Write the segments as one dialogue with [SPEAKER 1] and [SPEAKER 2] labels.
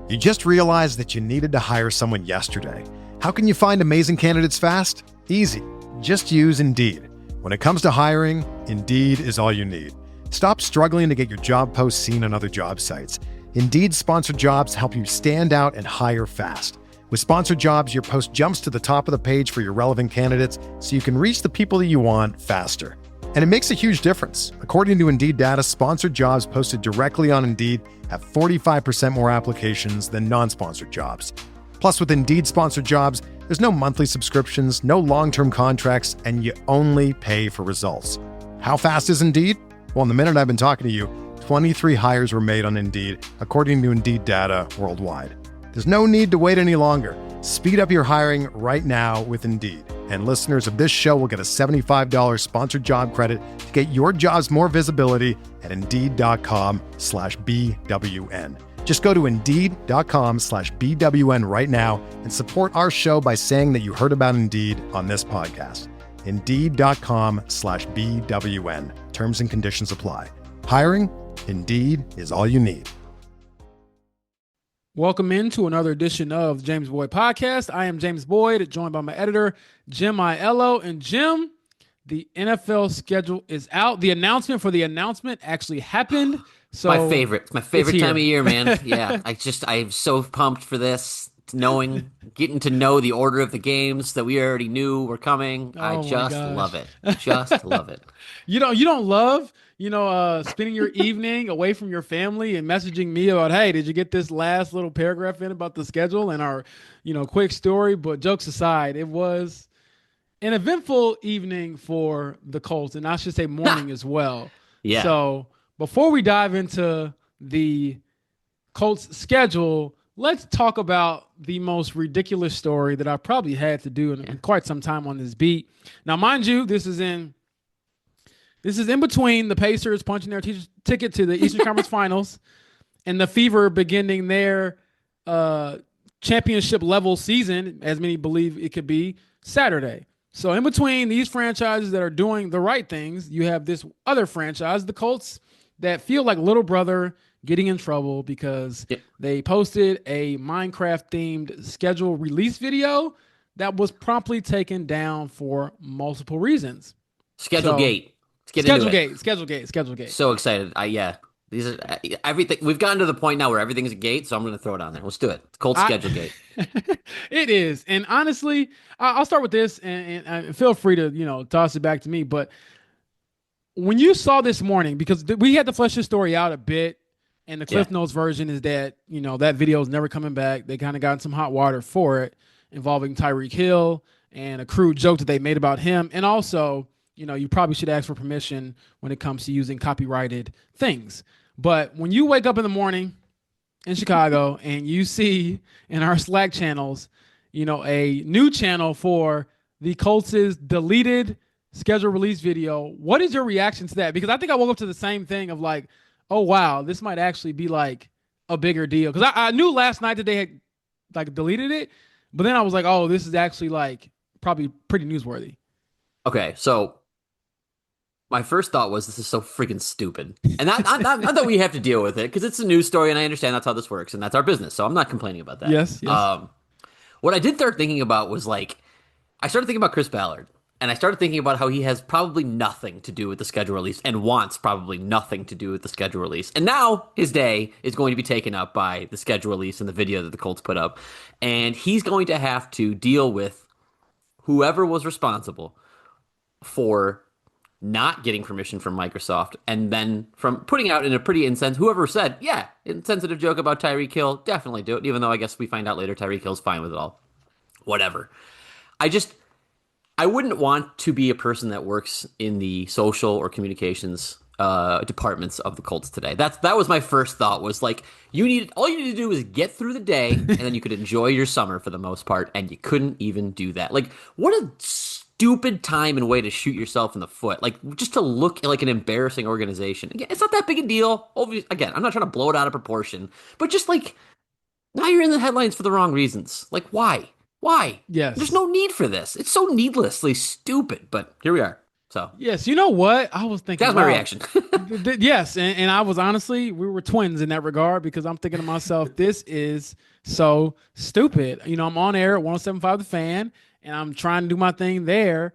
[SPEAKER 1] You just realized that you needed to hire someone yesterday. How can you find amazing candidates fast? Easy. Just use Indeed. When it comes to hiring, Indeed is all you need. Stop struggling to get your job posts seen on other job sites. Indeed-sponsored jobs help you stand out and hire fast. With sponsored jobs, your post jumps to the top of the page for your relevant candidates so you can reach the people that you want faster. And it makes a huge difference. According to Indeed data, sponsored jobs posted directly on Indeed have 45% more applications than non-sponsored jobs. Plus, with Indeed sponsored jobs, there's no monthly subscriptions, no long-term contracts, and you only pay for results. How fast is Indeed? Well, in the minute I've been talking to you, 23 hires were made on Indeed, according to Indeed data worldwide. There's no need to wait any longer. Speed up your hiring right now with Indeed. And listeners of this show will get a $75 sponsored job credit to get your jobs more visibility at Indeed.com/BWN. Just go to Indeed.com/BWN right now and support our show by saying that you heard about Indeed on this podcast. Indeed.com/BWN. Terms and conditions apply. Hiring? Indeed is all you need.
[SPEAKER 2] Welcome into another edition of the James Boyd Podcast. I am James Boyd, joined by my editor, Jim Aiello. And Jim, the NFL schedule is out. The announcement for the announcement actually happened. So
[SPEAKER 3] my favorite. It's my favorite time of year, man. Yeah, I'm so pumped for this. Getting to know the order of the games that we already knew were coming. I just love it. Just love it.
[SPEAKER 2] You don't love, spending your evening away from your family and messaging me about, hey, did you get this last little paragraph in about the schedule and our, quick story? But jokes aside, it was an eventful evening for the Colts, and I should say morning as well.
[SPEAKER 3] Yeah.
[SPEAKER 2] So before we dive into the Colts schedule, let's talk about the most ridiculous story that I probably had to do in quite some time on this beat. Now, mind you, this is in between the Pacers punching their ticket to the Eastern Conference Finals and the Fever beginning their championship level season, as many believe it could be, Saturday. So in between these franchises that are doing the right things, you have this other franchise, the Colts, that feel like little brother getting in trouble because they posted a Minecraft-themed schedule release video that was promptly taken down for multiple reasons.
[SPEAKER 3] Schedulegate.
[SPEAKER 2] Schedulegate.
[SPEAKER 3] So excited. These are everything. We've gotten to the point now where everything's a gate, so I'm going to throw it on there. Let's do it. It's Colts Schedulegate.
[SPEAKER 2] It is. And honestly, I'll start with this and feel free to, toss it back to me. But when you saw this morning, because we had to flesh this story out a bit, and the Cliff Notes version is that, that video is never coming back. They kind of got in some hot water for it involving Tyreek Hill and a crude joke that they made about him. And also, you probably should ask for permission when it comes to using copyrighted things. But when you wake up in the morning in Chicago and you see in our Slack channels, a new channel for the Colts' deleted schedule release video, what is your reaction to that? Because I think I woke up to the same thing of like, oh, wow, this might actually be like a bigger deal. Because I knew last night that they had like deleted it, but then I was like, oh, this is actually like probably pretty newsworthy.
[SPEAKER 3] Okay, so my first thought was this is so freaking stupid. And not that we have to deal with it, because it's a news story, and I understand that's how this works, and that's our business, so I'm not complaining about that.
[SPEAKER 2] Yes.
[SPEAKER 3] What I did start thinking about was, I started thinking about Chris Ballard. And I started thinking about how he has probably nothing to do with the schedule release and wants probably nothing to do with the schedule release. And now his day is going to be taken up by the schedule release and the video that the Colts put up. And he's going to have to deal with whoever was responsible for not getting permission from Microsoft and then from putting out in a pretty insensitive, whoever said, insensitive joke about Tyreek Hill, definitely do it. Even though I guess we find out later Tyreek Hill's fine with it all. Whatever. I wouldn't want to be a person that works in the social or communications departments of the Colts today. That was my first thought, was like, all you need to do is get through the day and then you could enjoy your summer for the most part, and you couldn't even do that. Like, what a stupid time and way to shoot yourself in the foot. Like, just to look like an embarrassing organization. Again, it's not that big a deal. Again, I'm not trying to blow it out of proportion, but just like, now you're in the headlines for the wrong reasons. Like, why? Why?
[SPEAKER 2] Yes.
[SPEAKER 3] There's no need for this. It's so needlessly stupid, but here we are. So
[SPEAKER 2] Yes, you know what? I was thinking,
[SPEAKER 3] that was my
[SPEAKER 2] wow.
[SPEAKER 3] reaction.
[SPEAKER 2] Yes, and I was honestly, we were twins in that regard because I'm thinking to myself, this is so stupid. I'm on air at 107.5 The Fan, and I'm trying to do my thing there,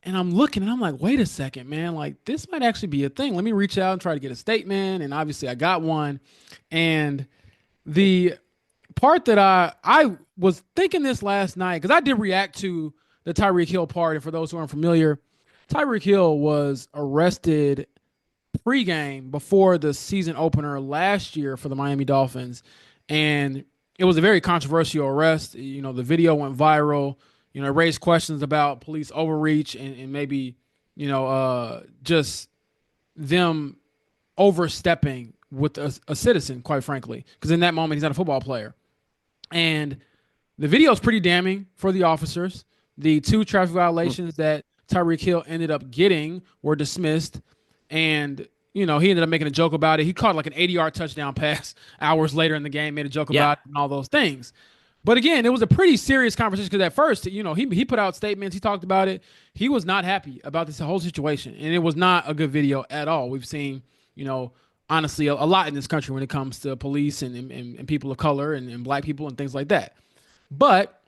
[SPEAKER 2] and I'm looking, and I'm like, wait a second, man, like this might actually be a thing. Let me reach out and try to get a statement, and obviously I got one, and the part that I was thinking this last night because I did react to the Tyreek Hill part, and for those who aren't familiar, Tyreek Hill was arrested pregame before the season opener last year for the Miami Dolphins, and it was a very controversial arrest. The video went viral. It raised questions about police overreach and maybe just them overstepping with a citizen, quite frankly, because in that moment he's not a football player. And the video is pretty damning for the officers. The 2 traffic violations that Tyreek Hill ended up getting were dismissed. And, he ended up making a joke about it. He caught like an 80-yard touchdown pass hours later in the game, made a joke about it and all those things. But again, it was a pretty serious conversation because at first, he put out statements. He talked about it. He was not happy about this whole situation. And it was not a good video at all. We've seen, honestly, a lot in this country when it comes to police and people of color and black people and things like that. But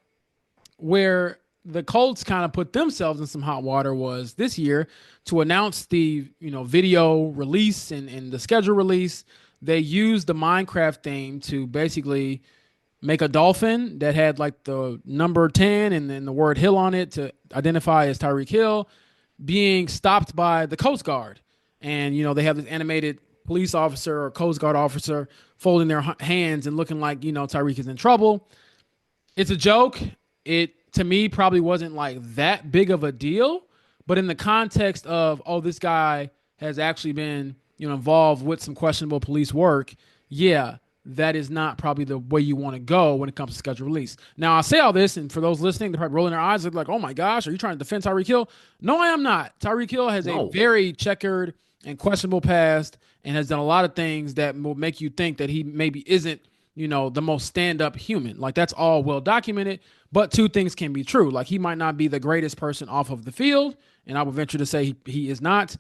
[SPEAKER 2] where the Colts kind of put themselves in some hot water was this year to announce the video release and the schedule release. They used the Minecraft theme to basically make a dolphin that had like the number 10 and then the word Hill on it to identify as Tyreek Hill being stopped by the Coast Guard. And, they have this animated police officer or Coast Guard officer folding their hands and looking like, Tyreek is in trouble. It's a joke. It, to me, probably wasn't like that big of a deal. But in the context of, this guy has actually been, involved with some questionable police work, yeah, that is not probably the way you want to go when it comes to schedule release. Now, I say all this, and for those listening, they're probably rolling their eyes like, oh my gosh, are you trying to defend Tyreek Hill? No, I am not. Tyreek Hill has a very checkered and questionable past and has done a lot of things that will make you think that he maybe isn't, the most stand-up human. Like, that's all well documented, but 2 things can be true. Like, he might not be the greatest person off of the field, and I would venture to say he is not,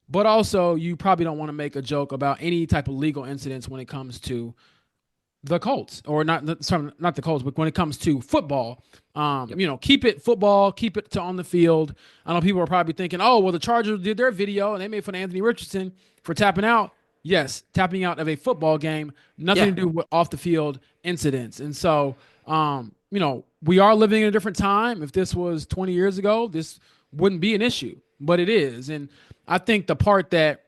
[SPEAKER 2] but also you probably don't want to make a joke about any type of legal incidents when it comes to the Colts, or not the Colts, but when it comes to football, keep it football, keep it to on the field. I know people are probably thinking, oh, well, the Chargers did their video and they made fun of Anthony Richardson for tapping out. Yes, tapping out of a football game, nothing to do with off the field incidents. And so, we are living in a different time. If this was 20 years ago, this wouldn't be an issue, but it is. And I think the part that,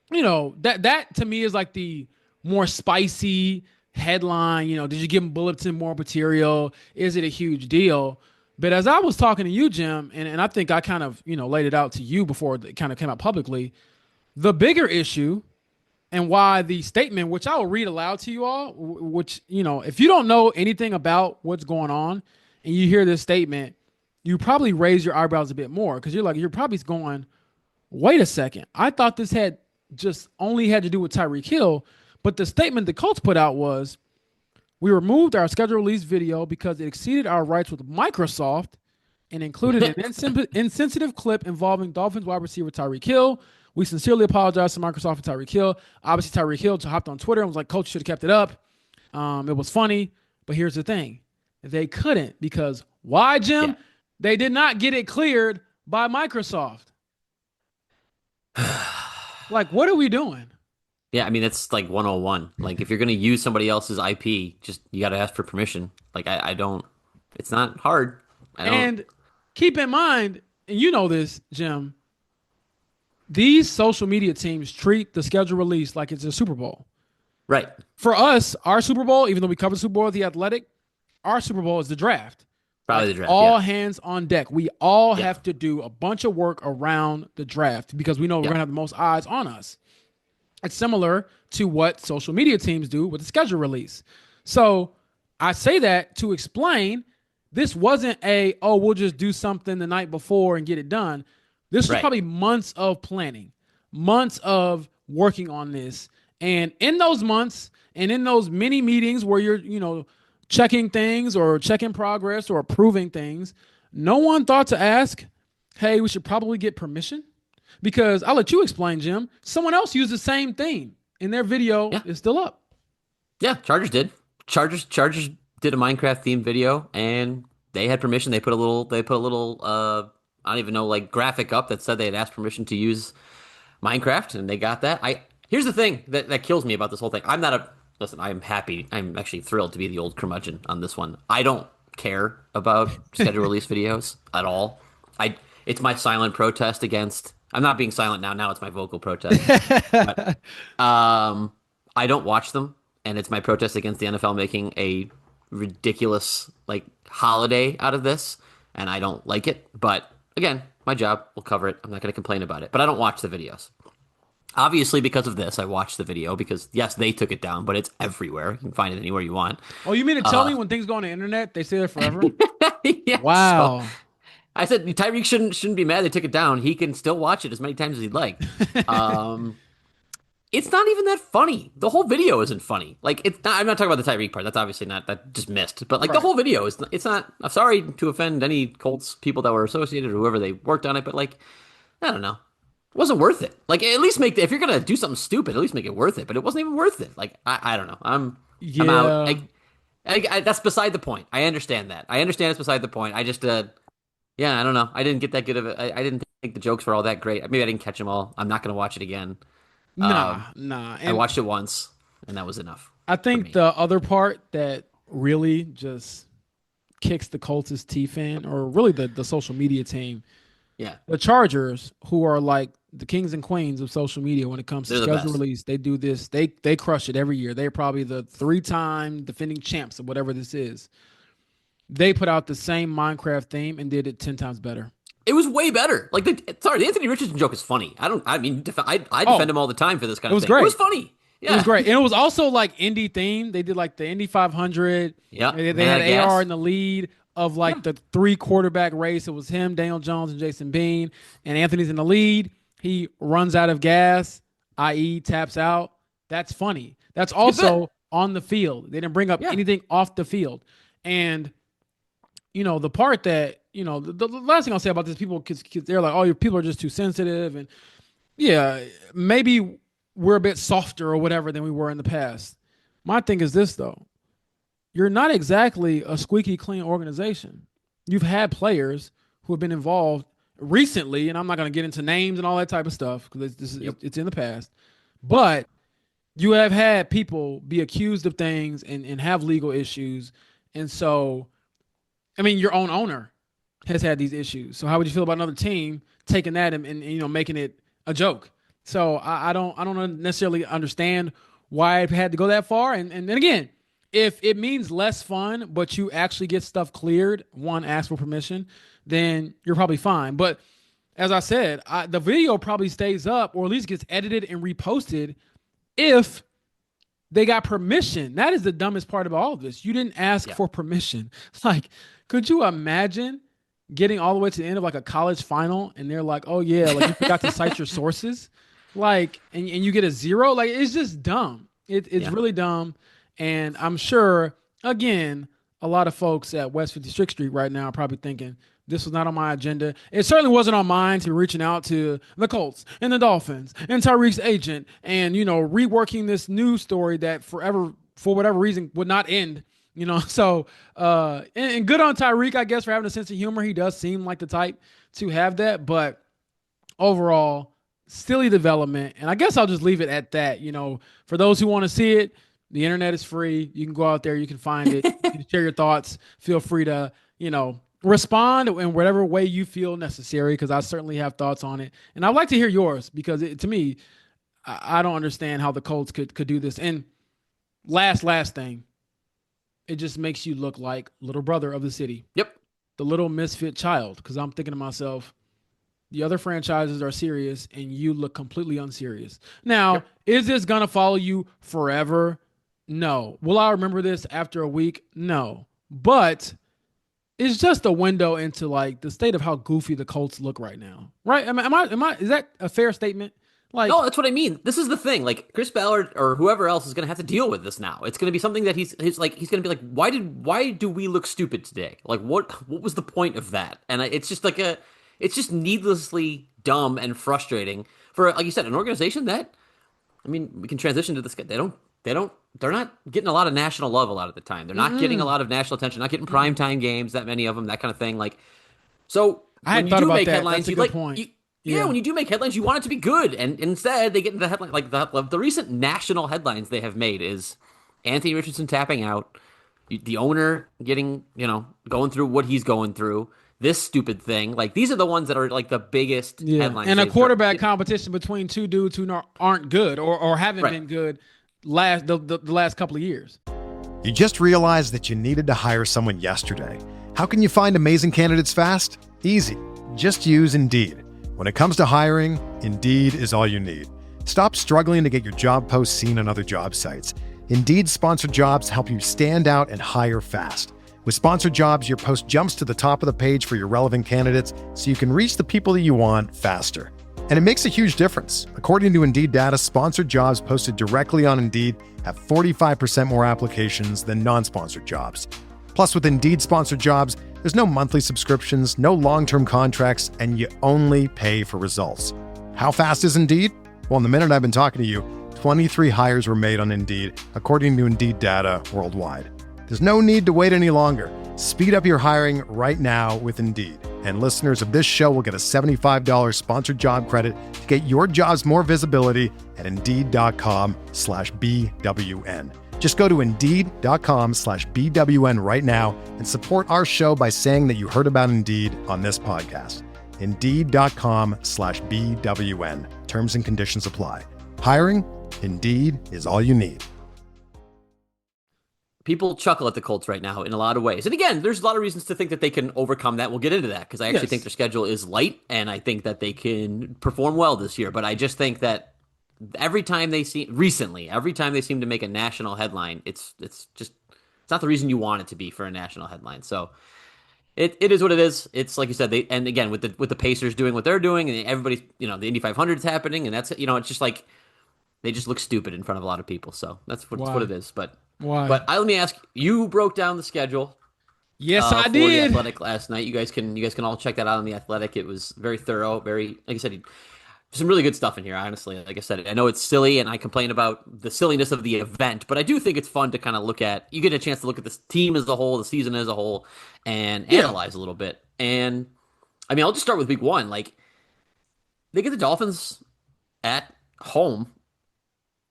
[SPEAKER 2] that to me is like the more spicy headline, did you give him bulletin more material? Is it a huge deal? But as I was talking to you, Jim, and I think I kind of, laid it out to you before it kind of came out publicly, the bigger issue and why the statement, which I will read aloud to you all, which, if you don't know anything about what's going on and you hear this statement, you probably raise your eyebrows a bit more because you're probably going, wait a second. I thought this had just only had to do with Tyreek Hill. But the statement the Colts put out was, we removed our schedule release video because it exceeded our rights with Microsoft and included an insensitive clip involving Dolphins wide receiver Tyreek Hill. We sincerely apologize to Microsoft and Tyreek Hill. Obviously, Tyreek Hill hopped on Twitter and was like, Coach should have kept it up. It was funny. But here's the thing. They couldn't because why, Jim? Yeah. They did not get it cleared by Microsoft. Like, what are we doing?
[SPEAKER 3] Yeah, I mean, that's like 101. Like, if you're going to use somebody else's IP, you got to ask for permission. Like, I don't, it's not hard.
[SPEAKER 2] And keep in mind, and you know this, Jim, these social media teams treat the schedule release like it's a Super Bowl.
[SPEAKER 3] Right.
[SPEAKER 2] For us, our Super Bowl, even though we cover the Super Bowl with The Athletic, our Super Bowl is the draft.
[SPEAKER 3] Probably the draft.
[SPEAKER 2] All hands on deck. We all have to do a bunch of work around the draft because we know we're going to have the most eyes on us. It's similar to what social media teams do with the schedule release. So I say that to explain this wasn't we'll just do something the night before and get it done. This was probably months of planning, months of working on this. And in those months and in those many meetings where you're, checking things or checking progress or approving things, no one thought to ask, hey, we should probably get permission. because I'll let you explain, Jim. Someone else used the same theme, and their video
[SPEAKER 3] Yeah.
[SPEAKER 2] is still up.
[SPEAKER 3] Yeah, Chargers did. Chargers did a Minecraft themed video, and they had permission. They put a little I don't even know, like, graphic up that said they had asked permission to use Minecraft, and they got that. Here's the thing that kills me about this whole thing. Listen, I'm happy. I'm actually thrilled to be the old curmudgeon on this one. I don't care about schedule release videos at all. It's my silent protest against. I'm not being silent now. Now it's my vocal protest. But, I don't watch them, and it's my protest against the NFL making a ridiculous, like, holiday out of this, and I don't like it. But again, my job will cover it. I'm not going to complain about it, but I don't watch the videos. Obviously, because of this, I watched the video because, yes, they took it down, but it's everywhere. You can find it anywhere you want.
[SPEAKER 2] Oh, you mean to tell me when things go on the internet, they stay there forever?
[SPEAKER 3] Yeah,
[SPEAKER 2] Wow.
[SPEAKER 3] so I said Tyreek shouldn't be mad they took it down. He can still watch it as many times as he'd like. It's not even that funny. The whole video isn't funny. Like, it's not. I'm not talking about the Tyreek part. That's obviously not. That just missed. But, like, the whole video is. It's not. I'm sorry to offend any Colts people that were associated or whoever they worked on it. But, like, I don't know. It wasn't worth it. Like, at least if you're gonna do something stupid, at least make it worth it. But it wasn't even worth it. Like, I don't know. I'm out. That's beside the point. I understand that. I understand it's beside the point. I just yeah, I don't know. I didn't get that good of it. I didn't think the jokes were all that great. Maybe I didn't catch them all. I'm not gonna watch it again.
[SPEAKER 2] Nah.
[SPEAKER 3] I watched it once, and that was enough.
[SPEAKER 2] I think the other part that really just kicks the Colts' teeth in, or really the social media team, the Chargers, who are like the kings and queens of social media when it comes to schedule release, they do this. They crush it every year. They're probably the 3-time defending champs of whatever this is. They put out the same Minecraft theme and did it 10 times better.
[SPEAKER 3] It was way better. Like, the Anthony Richardson joke is funny. I defend him all the time for this kind of thing.
[SPEAKER 2] Great.
[SPEAKER 3] It was funny. Yeah.
[SPEAKER 2] It was great. And it was also like Indy themed. They did like the Indy 500.
[SPEAKER 3] Yeah.
[SPEAKER 2] They had AR in the lead of like the 3 quarterback race. It was him, Daniel Jones, and Jason Bean. And Anthony's in the lead. He runs out of gas, i.e. taps out. That's funny. That's also on the field. They didn't bring up anything off the field. And, the part that, the last thing I'll say about this, people, because they're like, oh, your people are just too sensitive. And yeah, maybe we're a bit softer or whatever than we were in the past. My thing is this, though. You're not exactly a squeaky clean organization. You've had players who have been involved recently, and I'm not going to get into names and all that type of stuff because it's in the past. But you have had people be accused of things and have legal issues. And so, I mean, your own owner has had these issues. So how would you feel about another team taking that and making it a joke? So I don't necessarily understand why it had to go that far. And then again, if it means less fun, but you actually get stuff cleared, ask for permission, then you're probably fine. But as I said, the video probably stays up or at least gets edited and reposted if they got permission. That is the dumbest part of all of this. You didn't ask for permission. Like, could you imagine getting all the way to the end of like a college final and they're like, oh yeah, like you forgot to cite your sources, like, and you get a 0? Like, it's just dumb. It's really dumb. And I'm sure, again, a lot of folks at West 56th Street right now are probably thinking, this was not on my agenda. It certainly wasn't on mine to be reaching out to the Colts and the Dolphins and Tyreek's agent and, reworking this news story that forever, for whatever reason, would not end. So and good on Tyreek, I guess, for having a sense of humor. He does seem like the type to have that. But overall, silly development. And I guess I'll just leave it at that. For those who want to see it, the internet is free. You can go out there. You can find it. You can share your thoughts. Feel free to, respond in whatever way you feel necessary, because I certainly have thoughts on it. And I'd like to hear yours because, to me, I don't understand how the Colts could do this. And last thing, it just makes you look like little brother of the city.
[SPEAKER 3] Yep. The
[SPEAKER 2] little misfit child, because I'm thinking to myself, the other franchises are serious and you look completely unserious. Now, is this going to follow you forever? No. Will I remember this after a week? No. But it's just a window into like the state of how goofy the Colts look right now. Right? Am I is that a fair statement? Like,
[SPEAKER 3] no, that's what I mean. This is the thing. Like, Chris Ballard or whoever else is going to have to deal with this now. It's going to be something that he's going to be like, why do we look stupid today? Like, what was the point of that? And it's just like it's just needlessly dumb and frustrating for, like you said, an organization that, I mean, we can transition to this. They're not getting a lot of national love a lot of the time. They're not getting a lot of national attention, not getting primetime games, that many of them, that kind of thing. Like, so
[SPEAKER 2] I
[SPEAKER 3] when
[SPEAKER 2] hadn't
[SPEAKER 3] you
[SPEAKER 2] thought
[SPEAKER 3] do
[SPEAKER 2] about
[SPEAKER 3] make
[SPEAKER 2] that.
[SPEAKER 3] headlines,
[SPEAKER 2] That's a good point.
[SPEAKER 3] Yeah, when you do make headlines, you want it to be good, and instead they get into the headline. Like the recent national headlines they have made is Anthony Richardson tapping out, the owner getting, going through what he's going through, this stupid thing. Like these are the ones that are like the biggest headlines.
[SPEAKER 2] And a quarterback competition between two dudes who aren't good or haven't been good the last couple of years.
[SPEAKER 1] You just realized that you needed to hire someone yesterday. How can you find amazing candidates fast? Easy. Just use Indeed. When it comes to hiring, Indeed is all you need. Stop struggling to get your job posts seen on other job sites. Indeed sponsored jobs help you stand out and hire fast. With sponsored jobs, your post jumps to the top of the page for your relevant candidates so you can reach the people that you want faster. And it makes a huge difference. According to Indeed data, sponsored jobs posted directly on Indeed have 45% more applications than non-sponsored jobs. Plus, with Indeed sponsored jobs, there's no monthly subscriptions, no long-term contracts, and you only pay for results. How fast is Indeed? Well, in the minute I've been talking to you, 23 hires were made on Indeed, according to Indeed data worldwide. There's no need to wait any longer. Speed up your hiring right now with Indeed. And listeners of this show will get a $75 sponsored job credit to get your jobs more visibility at Indeed.com/BWN. Just go to Indeed.com/BWN right now and support our show by saying that you heard about Indeed on this podcast. Indeed.com/BWN. Terms and conditions apply. Hiring? Indeed is all you need.
[SPEAKER 3] People chuckle at the Colts right now in a lot of ways. And again, there's a lot of reasons to think that they can overcome that. We'll get into that because I actually think their schedule is light and I think that they can perform well this year. But I just think that every time they seem to make a national headline, it's not the reason you want it to be for a national headline. So it is what it is. It's like you said, and again, with the Pacers doing what they're doing and everybody's, the Indy 500 is happening and that's, it's just like, they just look stupid in front of a lot of people. So that's what it is. But
[SPEAKER 2] why?
[SPEAKER 3] But let me ask you, broke down the schedule.
[SPEAKER 2] Yes, I
[SPEAKER 3] for
[SPEAKER 2] did.
[SPEAKER 3] The Athletic last night. You guys can all check that out on the Athletic. It was very thorough, like I said, some really good stuff in here. Honestly, like I said, I know it's silly, and I complain about the silliness of the event, but I do think it's fun to kind of look at. You get a chance to look at this team as a whole, the season as a whole, and analyze a little bit. And I mean, I'll just start with week one. Like they get the Dolphins at home.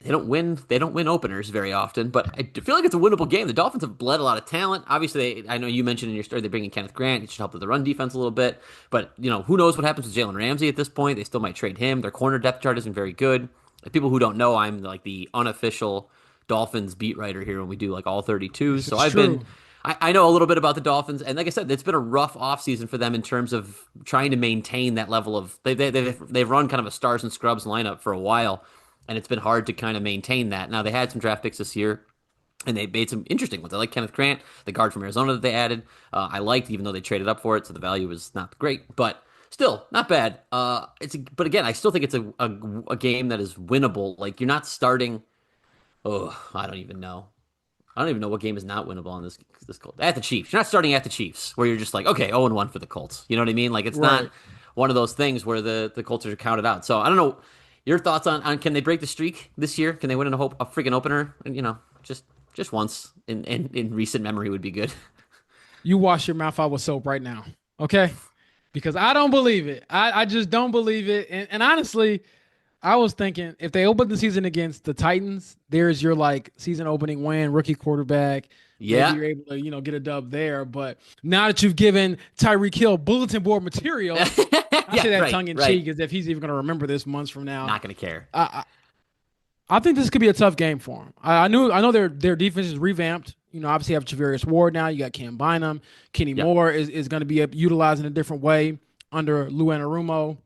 [SPEAKER 3] They don't win openers very often, but I feel like it's a winnable game. The Dolphins have bled a lot of talent. Obviously, I know you mentioned in your story they're bringing Kenneth Grant. He should help with the run defense a little bit. But, who knows what happens with Jalen Ramsey at this point. They still might trade him. Their corner depth chart isn't very good. People who don't know, I'm like the unofficial Dolphins beat writer here when we do like all 32. So I know a little bit about the Dolphins. And like I said, it's been a rough offseason for them in terms of trying to maintain that level of they've run kind of a stars and scrubs lineup for a while. And it's been hard to kind of maintain that. Now, they had some draft picks this year, and they made some interesting ones. I like Kenneth Grant, the guard from Arizona that they added. I liked, even though they traded up for it, so the value was not great. But still, not bad. But again, I still think it's a game that is winnable. Like, you're not starting... Oh, I don't even know. I don't even know what game is not winnable on this Colts. At the Chiefs. You're not starting at the Chiefs, where you're just like, okay, 0-1 for the Colts. You know what I mean? Like, it's not one of those things where the Colts are counted out. So, I don't know... Your thoughts on can they break the streak this year? Can they win a freaking opener? And just once in recent memory would be good.
[SPEAKER 2] You wash your mouth out with soap right now, okay? Because I don't believe it. I just don't believe it. And honestly, I was thinking if they open the season against the Titans, there's your like season opening win, rookie quarterback.
[SPEAKER 3] Yeah,
[SPEAKER 2] maybe you're able to get a dub there. But now that you've given Tyreek Hill bulletin board material. I say that tongue in cheek as if he's even going to remember this months from now.
[SPEAKER 3] Not going to care.
[SPEAKER 2] I think this could be a tough game for him. I know their defense is revamped. Obviously you have Javarius Ward now. You got Cam Bynum. Kenny Moore is going to be utilized in a different way under Lou Anarumo.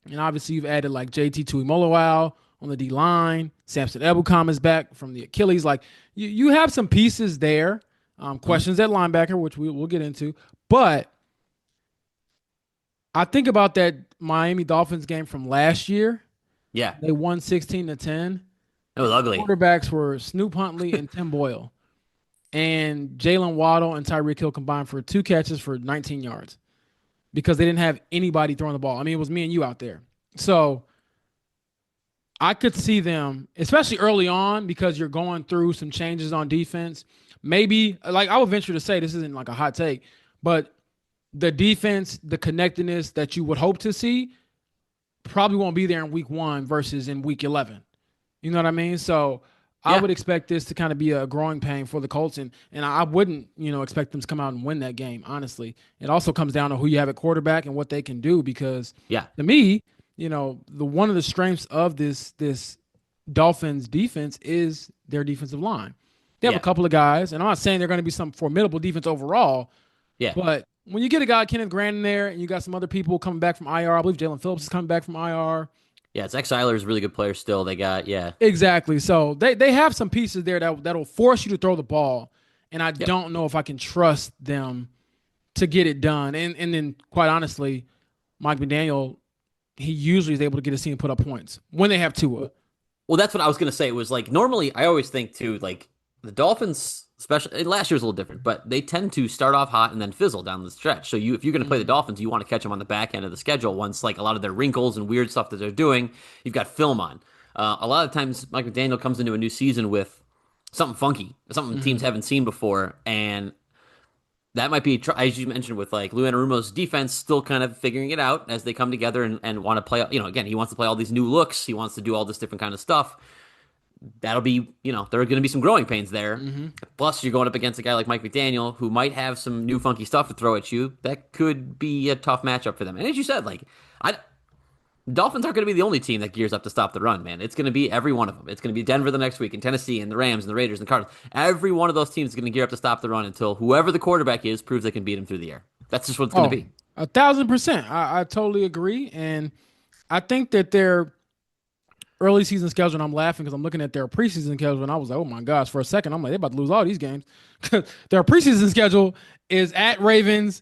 [SPEAKER 2] And obviously you've added like JT Tuimoloau on the D-line. Samson Ebukam is back from the Achilles. Like you have some pieces there. Questions at linebacker, which we'll get into. But I think about that Miami Dolphins game from last year.
[SPEAKER 3] Yeah.
[SPEAKER 2] They won 16-10.
[SPEAKER 3] It was ugly.
[SPEAKER 2] Quarterbacks were Snoop Huntley and Tim Boyle. And Jalen Waddle and Tyreek Hill combined for 2 catches for 19 yards. because they didn't have anybody throwing the ball. I mean, it was me and you out there. So I could see them, especially early on, because you're going through some changes on defense. Maybe, like, I would venture to say, this isn't like a hot take, but the defense, the connectedness that you would hope to see probably won't be there in week 1 versus in week 11. You know what I mean? So I would expect this to kind of be a growing pain for the Colts, and I wouldn't, expect them to come out and win that game, honestly. It also comes down to who you have at quarterback and what they can do, because to me, the one of the strengths of this Dolphins defense is their defensive line. They have a couple of guys, and I'm not saying they're going to be some formidable defense overall, but when you get a guy like Kenneth Grant in there and you got some other people coming back from IR, I believe Jalen Phillips is coming back from IR.
[SPEAKER 3] Yeah, Zach Seiler is a really good player still. They got,
[SPEAKER 2] Exactly. So they have some pieces there that'll force you to throw the ball, and I don't know if I can trust them to get it done. And then, quite honestly, Mike McDaniel, he usually is able to get his team put up points when they have Tua.
[SPEAKER 3] Well, that's what I was going to say. It was like, normally I always think too, like the Dolphins, especially last year was a little different, but they tend to start off hot and then fizzle down the stretch. So if you're going to play the Dolphins, you want to catch them on the back end of the schedule once like a lot of their wrinkles and weird stuff that they're doing, you've got film on. A lot of times Mike McDaniel comes into a new season with something funky, something teams haven't seen before, and that might be, as you mentioned, with like Lou Anarumo's defense still kind of figuring it out as they come together and want to play. Again, he wants to play all these new looks. He wants to do all this different kind of stuff. That'll be, there are going to be some growing pains there. Plus, you're going up against a guy like Mike McDaniel who might have some new funky stuff to throw at you. That could be a tough matchup for them. And as you said, Dolphins aren't going to be the only team that gears up to stop the run, man. It's going to be every one of them. It's going to be Denver the next week, and Tennessee, and the Rams, and the Raiders, and the Cardinals. Every one of those teams is going to gear up to stop the run until whoever the quarterback is proves they can beat him through the air. That's just what it's going to be.
[SPEAKER 2] 1,000%. I totally agree. And I think that their early season schedule, and I'm laughing because I'm looking at their preseason schedule, and I was like, oh my gosh, for a second, I'm like, they're about to lose all these games. Their preseason schedule is at Ravens,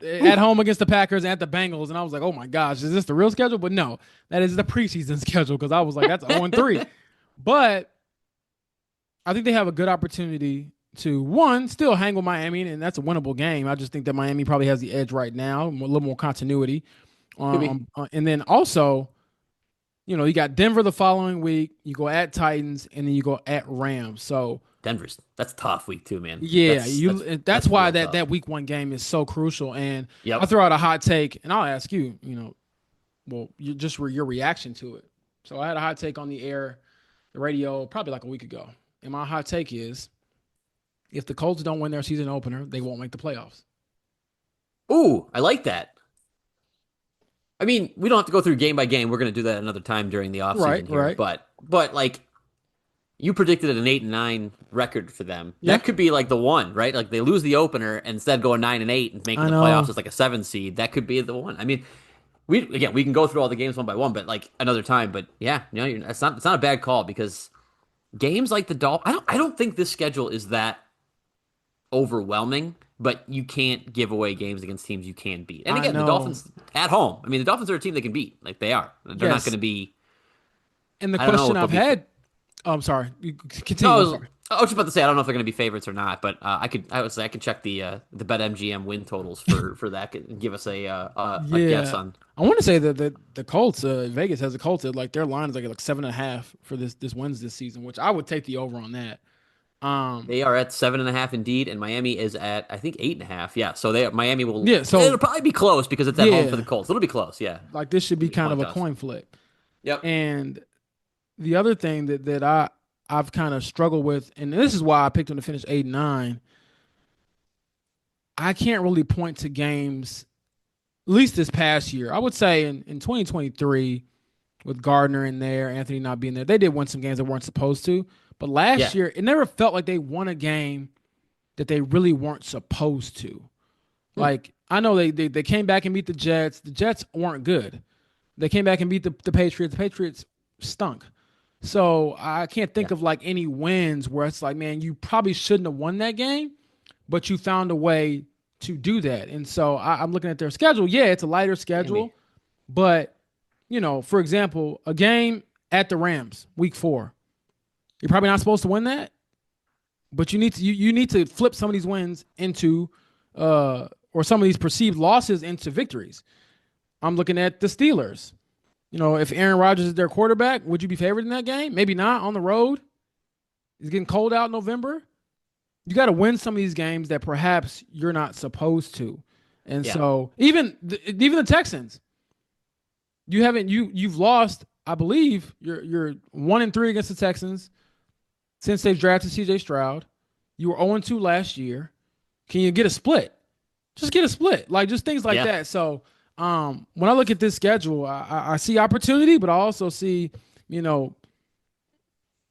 [SPEAKER 2] at home against the Packers, and at the Bengals. And I was like, oh my gosh, is this the real schedule? But no, that is the preseason schedule, because I was like, that's 0-3. But I think they have a good opportunity to, one, still hang with Miami, and that's a winnable game. I just think that Miami probably has the edge right now, a little more continuity. And then also, you got Denver the following week, you go at Titans, and then you go at Rams. So
[SPEAKER 3] that's a tough week too, man.
[SPEAKER 2] Yeah, that's why that week 1 game is so crucial. And I'll throw out a hot take, and I'll ask you, your reaction to it. So I had a hot take on the radio, probably like a week ago. And my hot take is, if the Colts don't win their season opener, they won't make the playoffs.
[SPEAKER 3] Ooh, I like that. I mean, we don't have to go through game by game. We're going to do that another time during the offseason here.
[SPEAKER 2] Right.
[SPEAKER 3] But like, you predicted an 8-9 record for them. Yeah. That could be like the one, right? Like they lose the opener and instead go 9-8 and making the playoffs as like a 7 seed. That could be the one. I mean, we can go through all the games one by one, but like another time. But yeah, it's not a bad call, because games like the Dolphins, I don't think this schedule is that overwhelming, but you can't give away games against teams you can beat. And again, the Dolphins at home. I mean, the Dolphins are a team they can beat. Like they are. They're not going to be.
[SPEAKER 2] And the question I've had. Oh, I'm sorry. Continue.
[SPEAKER 3] I was just about to say, I don't know if they're going to be favorites or not, but I could check the BetMGM win totals for that and give us a guess on.
[SPEAKER 2] I want to say that the Colts, Vegas has the Colts at like their line is like 7.5 for this wins this season, which I would take the over on that.
[SPEAKER 3] They are at 7.5 indeed, and Miami is at, I think, 8.5. Yeah, so Miami will.
[SPEAKER 2] Yeah, so
[SPEAKER 3] it'll probably be close because it's at home for the Colts. It'll be close. Yeah,
[SPEAKER 2] like this should be kind of a coin flip.
[SPEAKER 3] Yep.
[SPEAKER 2] And the other thing that I've kind of struggled with, and this is why I picked them to finish 8-9. I can't really point to games, at least this past year. I would say in 2023, with Gardner in there, Anthony not being there, they did win some games that weren't supposed to. But last year, it never felt like they won a game that they really weren't supposed to. Like, I know they came back and beat the Jets. The Jets weren't good. They came back and beat the Patriots. The Patriots stunk. So I can't think of like any wins where it's like, man, you probably shouldn't have won that game, but you found a way to do that. And so I'm looking at their schedule. Yeah, it's a lighter schedule. But, for example, a game at the Rams, week 4. You're probably not supposed to win that, but you need to flip some of these wins into or some of these perceived losses into victories. I'm looking at the Steelers. If Aaron Rodgers is their quarterback, would you be favored in that game? Maybe not on the road. It's getting cold out in November. You got to win some of these games that perhaps you're not supposed to. And so even the Texans, you've lost, I believe you're 1-3 against the Texans since they've drafted CJ Stroud. You were 0-2 last year. Can you get a split? Just get a split. Like just things like that. So when I look at this schedule, I see opportunity, but I also see,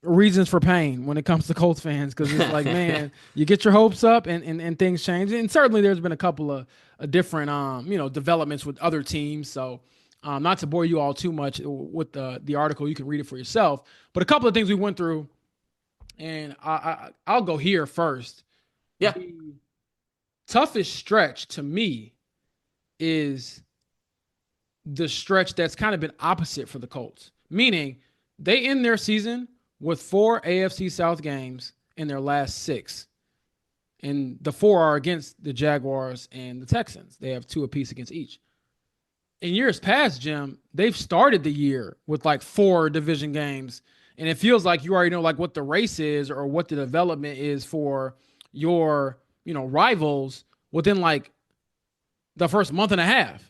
[SPEAKER 2] reasons for pain when it comes to Colts fans, because it's like, man, you get your hopes up and things change. And certainly there's been a couple of different developments with other teams. So not to bore you all too much with the article, you can read it for yourself. But a couple of things we went through, and I'll go here first.
[SPEAKER 3] Yeah.
[SPEAKER 2] The toughest stretch to me is the stretch that's kind of been opposite for the Colts, meaning they end their season with 4 AFC South games in their last 6. And the 4 are against the Jaguars and the Texans. They have 2 apiece against each. In years past, Jim, they've started the year with like 4 division games. And it feels like you already know like what the race is or what the development is for your, rivals within like the first month and a half.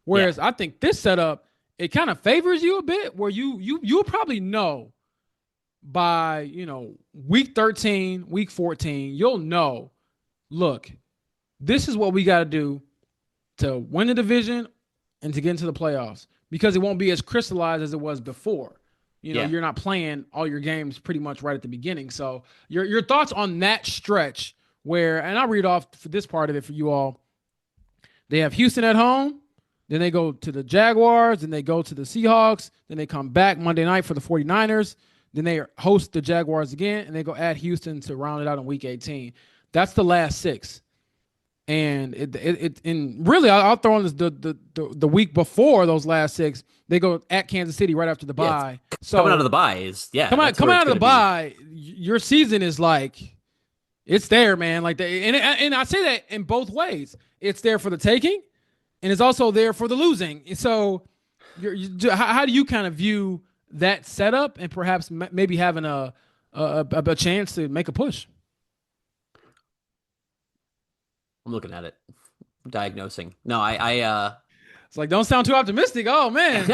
[SPEAKER 2] Whereas I think this setup, it kind of favors you a bit, where you'll probably know by, week 13, week 14, you'll know, look, this is what we got to do to win the division and to get into the playoffs, because it won't be as crystallized as it was before. You're not playing all your games pretty much right at the beginning. So your thoughts on that stretch where, and I'll read off for this part of it for you all. They have Houston at home. Then they go to the Jaguars. Then they go to the Seahawks. Then they come back Monday night for the 49ers. Then they host the Jaguars again, and they go at Houston to round it out in Week 18. That's the last 6. And and really, I'll throw in the week before those last 6. They go at Kansas City right after the bye. So
[SPEAKER 3] coming out of the bye is
[SPEAKER 2] coming out of the bye, your season is like, it's there, man. Like and I say that in both ways. It's there for the taking, and it's also there for the losing. So, how do you kind of view that setup and perhaps maybe having a chance to make a push?
[SPEAKER 3] I'm looking at it. I'm diagnosing. No, I
[SPEAKER 2] it's like, don't sound too optimistic. Oh man.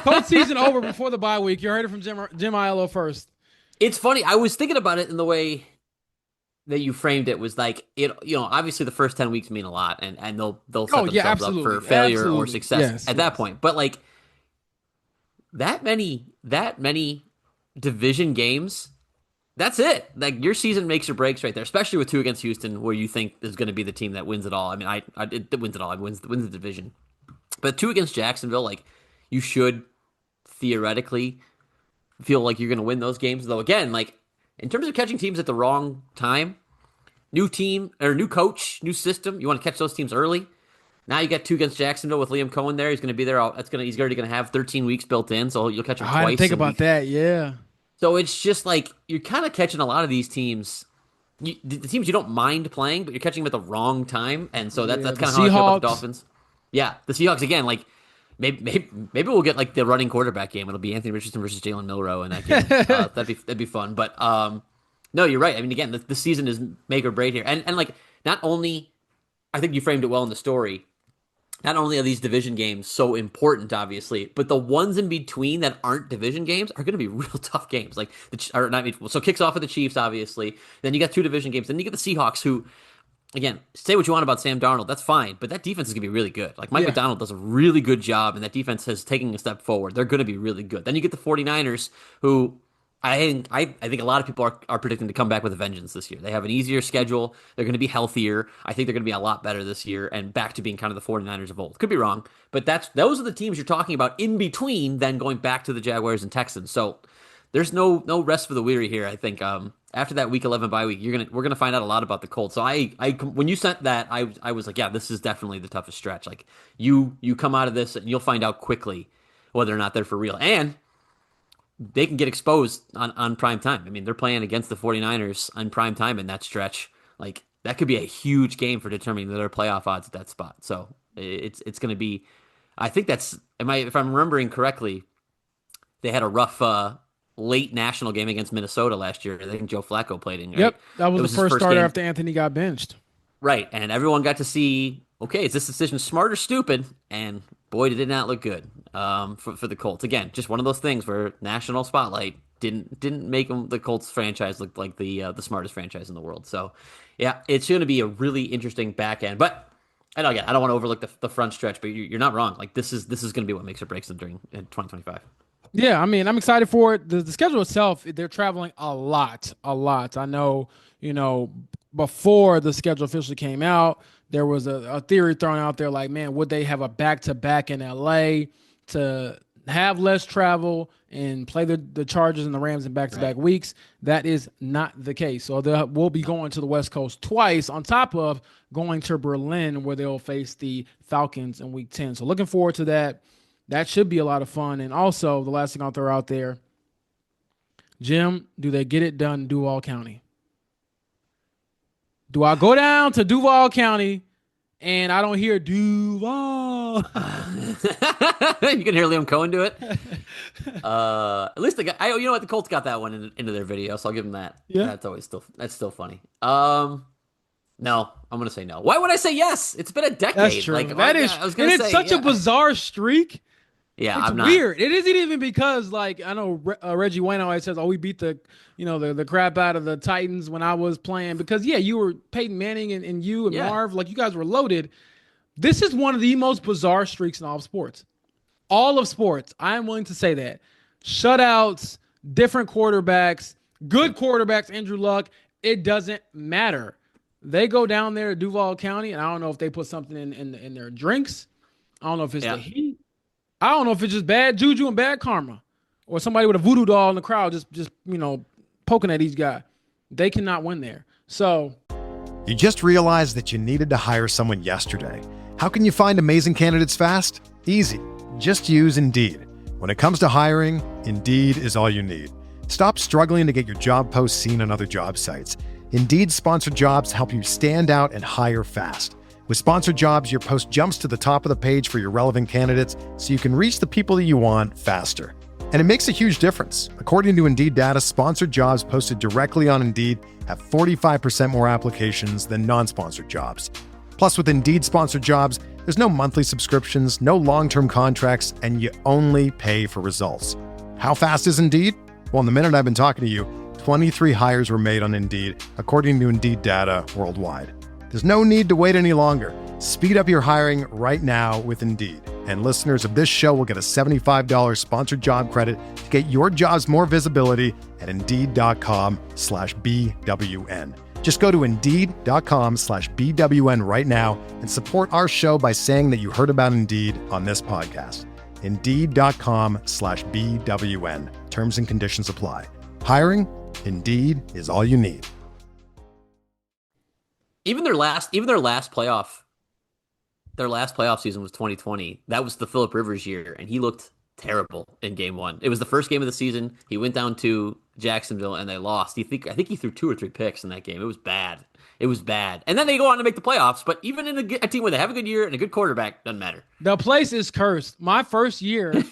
[SPEAKER 2] Colts season over before the bye week. You heard it from Jim Aiello first.
[SPEAKER 3] It's funny. I was thinking about it in the way that you framed it, was like, it, obviously the first 10 weeks mean a lot, and they'll set themselves up for failure or success at that point. But like that many division games, that's it. Like your season makes or breaks right there, especially with 2 against Houston, where you think is going to be the team that wins it all. I mean, it wins it all. It wins the division. But 2 against Jacksonville, like you should theoretically feel like you're going to win those games. Though again, like in terms of catching teams at the wrong time, new team or new coach, new system, you want to catch those teams early. Now you got 2 against Jacksonville with Liam Cohen there. He's going to be there. He's already going to have 13 weeks built in, so you'll catch him twice.
[SPEAKER 2] I didn't think about that. Yeah.
[SPEAKER 3] So it's just like you're kind of catching a lot of these teams, the teams you don't mind playing, but you're catching them at the wrong time, and so that's kind of how I feel about the Dolphins. Yeah, the Seahawks again. Like maybe we'll get like the running quarterback game. It'll be Anthony Richardson versus Jalen Milroe in that game. That'd be fun. But no, you're right. I mean, again, the season is make or break here, and like not only, I think you framed it well in the story. Not only are these division games so important, obviously, but the ones in between that aren't division games are going to be real tough games. Like so kicks off with the Chiefs, obviously. Then you got 2 division games. Then you get the Seahawks, who, again, say what you want about Sam Darnold, that's fine, but that defense is going to be really good. Like Mike McDonald does a really good job, and that defense has taken a step forward. They're going to be really good. Then you get the 49ers, who I think a lot of people are predicting to come back with a vengeance this year. They have an easier schedule. They're going to be healthier. I think they're going to be a lot better this year and back to being kind of the 49ers of old. Could be wrong, but those are the teams you're talking about in between then going back to the Jaguars and Texans. So there's no rest for the weary here. I think after that Week 11 bye week, we're gonna find out a lot about the Colts. So when you sent that, I was like, yeah, this is definitely the toughest stretch. Like you come out of this and you'll find out quickly whether or not they're for real. And they can get exposed on prime time. I mean, they're playing against the 49ers on prime time in that stretch. Like that could be a huge game for determining their playoff odds at that spot. So it's going to be. I think that's. If I'm remembering correctly, they had a rough late national game against Minnesota last year. I think Joe Flacco played in. Right?
[SPEAKER 2] Yep, that was
[SPEAKER 3] It
[SPEAKER 2] the
[SPEAKER 3] his
[SPEAKER 2] first starter
[SPEAKER 3] game.
[SPEAKER 2] after Anthony got benched.
[SPEAKER 3] Right, and everyone got to see, okay, is this decision smart or stupid? And boy, did it not look good for the Colts. Again, just one of those things where national spotlight didn't make the Colts franchise look like the smartest franchise in the world. So, yeah, it's going to be a really interesting back end. But I know, again, I don't want to overlook the front stretch, but you're not wrong. Like this is going to be what makes or breaks them during 2025.
[SPEAKER 2] Yeah, I mean, I'm excited for it. The schedule itself, they're traveling a lot. I know, before the schedule officially came out, there was a theory thrown out there like, man, would they have a back-to-back in LA to have less travel and play the Chargers and the Rams in back-to-back weeks? That is not the case. So they will be going to the West Coast twice on top of going to Berlin where they'll face the Falcons in Week 10. So looking forward to that. That should be a lot of fun. And also, the last thing I'll throw out there, Jim, do they get it done in Duval County? Do I go down to Duval County and I don't hear Duval?
[SPEAKER 3] You can hear Liam Cohen do it. At least the Colts got that one into their video, so I'll give them that.
[SPEAKER 2] Yeah,
[SPEAKER 3] that's still funny. No, I'm gonna say no. Why would I say yes? It's been a decade.
[SPEAKER 2] That's true.
[SPEAKER 3] Like,
[SPEAKER 2] it's such a bizarre streak.
[SPEAKER 3] Yeah,
[SPEAKER 2] it's
[SPEAKER 3] I'm not.
[SPEAKER 2] Weird. It isn't even because, like, I know Reggie Wayne always says, "Oh, we beat the crap out of the Titans when I was playing." Because you were Peyton Manning and you and Marv, like you guys were loaded. This is one of the most bizarre streaks in all of sports. All of sports. I am willing to say that. Shutouts, different quarterbacks, good quarterbacks. Andrew Luck. It doesn't matter. They go down there to Duval County, and I don't know if they put something in their drinks. I don't know if it's the heat. I don't know if it's just bad juju and bad karma, or somebody with a voodoo doll in the crowd just poking at each guy. They cannot win there. So
[SPEAKER 1] you just realized that you needed to hire someone yesterday. How can you find amazing candidates fast? Easy. Just use Indeed. When it comes to hiring, Indeed is all you need. Stop struggling to get your job posts seen on other job sites. Indeed sponsored jobs help you stand out and hire fast. With sponsored jobs, your post jumps to the top of the page for your relevant candidates so you can reach the people that you want faster. And it makes a huge difference. According to Indeed data, sponsored jobs posted directly on Indeed have 45% more applications than non-sponsored jobs. Plus, with Indeed sponsored jobs, there's no monthly subscriptions, no long-term contracts, and you only pay for results. How fast is Indeed? Well, in the minute I've been talking to you, 23 hires were made on Indeed, according to Indeed data worldwide. There's no need to wait any longer. Speed up your hiring right now with Indeed. And listeners of this show will get a $75 sponsored job credit to get your jobs more visibility at Indeed.com/BWN. Just go to Indeed.com/BWN right now and support our show by saying that you heard about Indeed on this podcast. Indeed.com/BWN. Terms and conditions apply. Hiring? Indeed is all you need.
[SPEAKER 3] Even their last playoff season was 2020. That was the Phillip Rivers year, and he looked terrible in game one. It was the first game of the season. He went down to Jacksonville, and they lost. I think he threw 2 or 3 picks in that game. It was bad. And then they go on to make the playoffs, but even in a team where they have a good year and a good quarterback, doesn't matter.
[SPEAKER 2] The place is cursed. My first year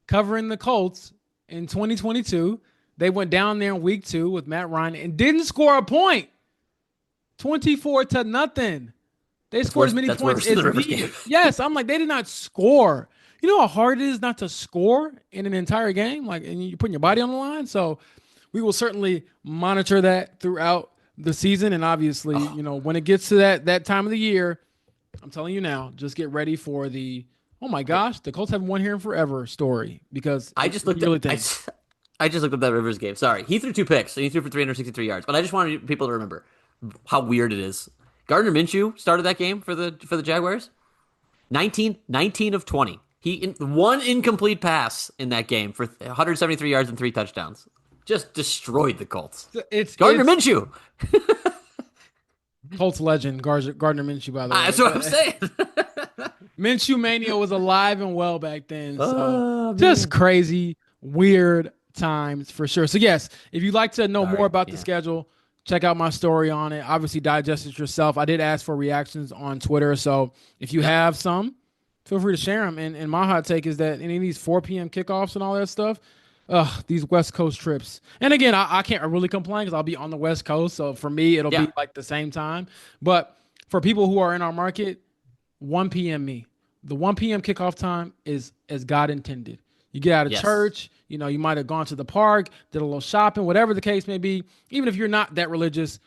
[SPEAKER 2] covering the Colts in 2022, they went down there in week 2 with Matt Ryan and didn't score a point. 24-0. They scored as many points as me. Yes, I'm like, they did not score. You know how hard it is not to score in an entire game? Like, and you're putting your body on the line. So we will certainly monitor that throughout the season. And obviously, when it gets to that time of the year, I'm telling you now, just get ready for the, oh my gosh, the Colts haven't won here in forever story. Because
[SPEAKER 3] I just looked at that Rivers game. Sorry. He threw 2 picks and he threw for 363 yards. But I just wanted people to remember how weird it is. Gardner Minshew started that game for the Jaguars. 19 of 20. One incomplete pass in that game for 173 yards and 3 touchdowns. Just destroyed the Colts. It's Gardner Minshew.
[SPEAKER 2] Colts legend, Gardner Minshew, by the way.
[SPEAKER 3] That's what I'm saying.
[SPEAKER 2] Minshew Mania was alive and well back then. So just crazy, weird times for sure. So yes, if you'd like to know more about the schedule, check out my story on it. Obviously, digest it yourself. I did ask for reactions on Twitter, so if you
[SPEAKER 3] Yep.
[SPEAKER 2] have some, feel free to share them. And my hot take is that any of these 4 p.m. kickoffs and all that stuff, these West Coast trips. And again, I can't really complain because I'll be on the West Coast, so for me, it'll
[SPEAKER 3] Yeah.
[SPEAKER 2] be like the same time. But for people who are in our market, 1 p.m. me. The 1 p.m. kickoff time is as God intended. You get out of
[SPEAKER 3] Yes.
[SPEAKER 2] church, you might have gone to the park, did a little shopping, whatever the case may be. Even if you're not that religious,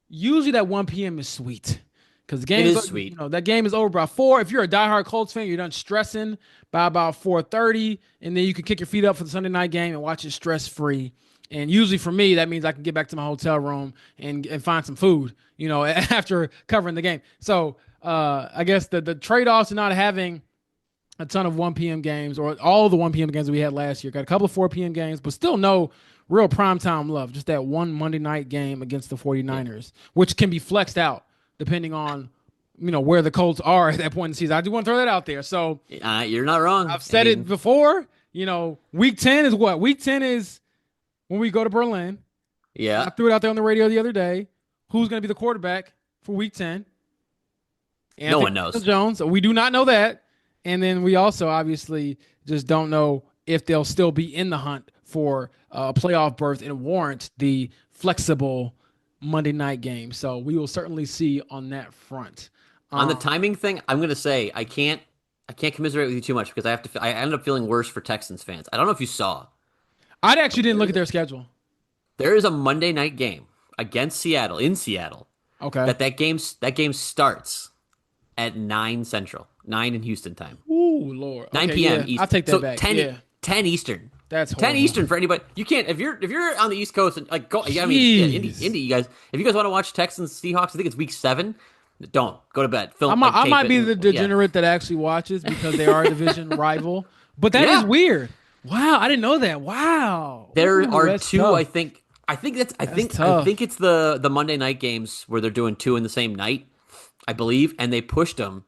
[SPEAKER 2] usually that 1 p.m. is sweet because the
[SPEAKER 3] It
[SPEAKER 2] game,
[SPEAKER 3] is sweet.
[SPEAKER 2] that game is over by 4. If you're a diehard Colts fan, you're done stressing by about 4:30, and then you can kick your feet up for the Sunday night game and watch it stress free. And usually for me, that means I can get back to my hotel room and find some food, after covering the game. So I guess the trade-offs to not having a ton of 1 p.m. games or all the 1 p.m. games that we had last year. Got a couple of 4 p.m. games, but still no real primetime love. Just that one Monday night game against the 49ers, which can be flexed out depending on, where the Colts are at that point in the season. I do want to throw that out there. So
[SPEAKER 3] You're not wrong.
[SPEAKER 2] I've said it before. Week 10 is what? Week 10 is when we go to Berlin.
[SPEAKER 3] Yeah.
[SPEAKER 2] I threw it out there on the radio the other day. Who's going to be the quarterback for Week 10?
[SPEAKER 3] No one knows.
[SPEAKER 2] Jones. We do not know that. And then we also obviously just don't know if they'll still be in the hunt for a playoff berth and warrant the flexible Monday night game. So we will certainly see on that front.
[SPEAKER 3] On the timing thing, I'm gonna say I can't commiserate with you too much because I end up feeling worse for Texans fans. I don't know if you saw.
[SPEAKER 2] I actually didn't look at their schedule.
[SPEAKER 3] There is a Monday night game against Seattle in Seattle.
[SPEAKER 2] Okay.
[SPEAKER 3] That game starts at 9 Central, 9 in Houston time.
[SPEAKER 2] Ooh, Lord.
[SPEAKER 3] 9
[SPEAKER 2] Okay,
[SPEAKER 3] p.m.
[SPEAKER 2] yeah,
[SPEAKER 3] Eastern.
[SPEAKER 2] I'll take that
[SPEAKER 3] So
[SPEAKER 2] back.
[SPEAKER 3] 10,
[SPEAKER 2] Yeah.
[SPEAKER 3] 10 Eastern.
[SPEAKER 2] That's
[SPEAKER 3] 10
[SPEAKER 2] horrible.
[SPEAKER 3] Eastern for anybody. You can't if you're on the East Coast and like go. I mean, yeah, Indy, you guys. If you guys want to watch Texans Seahawks, I think it's week 7. Don't go to bed. Film.
[SPEAKER 2] I might be
[SPEAKER 3] tape
[SPEAKER 2] the
[SPEAKER 3] it and-
[SPEAKER 2] degenerate that actually watches because they are a division rival. But that is
[SPEAKER 3] Yeah.
[SPEAKER 2] weird. Wow, I didn't know that. Wow.
[SPEAKER 3] There
[SPEAKER 2] Ooh,
[SPEAKER 3] are
[SPEAKER 2] that's
[SPEAKER 3] 2.
[SPEAKER 2] tough.
[SPEAKER 3] I think
[SPEAKER 2] tough.
[SPEAKER 3] it's the Monday night games where they're doing 2 in the same night, I believe, and they pushed them.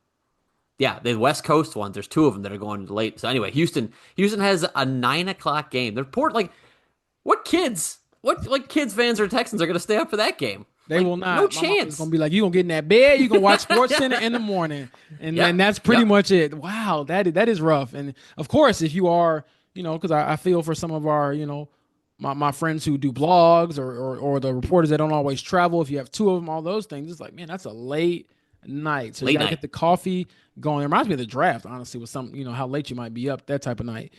[SPEAKER 3] Yeah, the West Coast ones. There's 2 of them that are going late. So anyway, Houston has a 9 o'clock game. They're what kids fans or Texans are going to stay up for that game?
[SPEAKER 2] They will not.
[SPEAKER 3] No
[SPEAKER 2] My
[SPEAKER 3] chance.
[SPEAKER 2] mom's gonna be like, you gonna get in that bed, you gonna watch Sports Center in the morning, and
[SPEAKER 3] Yep.
[SPEAKER 2] and that's pretty
[SPEAKER 3] Yep.
[SPEAKER 2] much it. Wow, that is rough. And of course, if you are, because I feel for some of our, my friends who do blogs or the reporters that don't always travel. If you have 2 of them, all those things, it's like, man, that's a late night. So
[SPEAKER 3] Late
[SPEAKER 2] you gotta
[SPEAKER 3] night.
[SPEAKER 2] get the coffee going. It reminds me of the draft, honestly, with some, how late you might be up that type of night.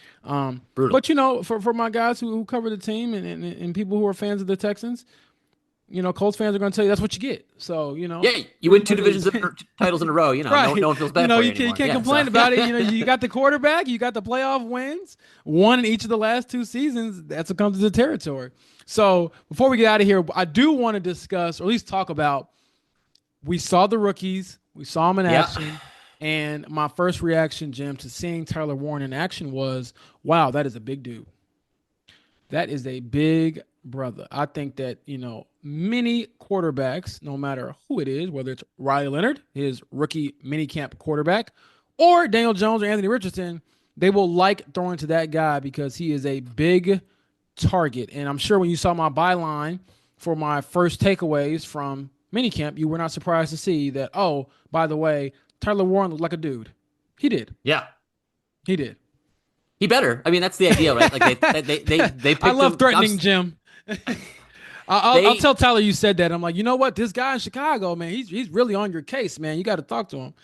[SPEAKER 3] Brutal.
[SPEAKER 2] But for my guys who cover the team and people who are fans of the Texans. Colts fans are going to tell you that's what you get. So,
[SPEAKER 3] Yeah, you win 2 divisions titles in a row.
[SPEAKER 2] right.
[SPEAKER 3] No one feels bad for you
[SPEAKER 2] You
[SPEAKER 3] anymore.
[SPEAKER 2] can't
[SPEAKER 3] Yeah,
[SPEAKER 2] complain
[SPEAKER 3] so-
[SPEAKER 2] about it. You got the quarterback, you got the playoff wins, one in each of the last 2 seasons. That's what comes to the territory. So before we get out of here, I do want to discuss, or at least talk about, we saw the rookies, we saw them in
[SPEAKER 3] Yeah.
[SPEAKER 2] action. And my first reaction, Jim, to seeing Tyler Warren in action was, wow, that is a big dude. That is a big brother. I think that, many quarterbacks, no matter who it is, whether it's Riley Leonard, his rookie minicamp quarterback, or Daniel Jones or Anthony Richardson, they will like throwing to that guy because he is a big target. And I'm sure when you saw my byline for my first takeaways from minicamp, you were not surprised to see that, oh, by the way, Tyler Warren looked like a dude. He did.
[SPEAKER 3] Yeah.
[SPEAKER 2] He did.
[SPEAKER 3] He better. I mean, that's the idea, right? Like they picked
[SPEAKER 2] I love
[SPEAKER 3] him.
[SPEAKER 2] threatening Jim. I'll tell Tyler you said that. I'm like, you know what? This guy in Chicago, man, he's really on your case, man. You got to talk to him.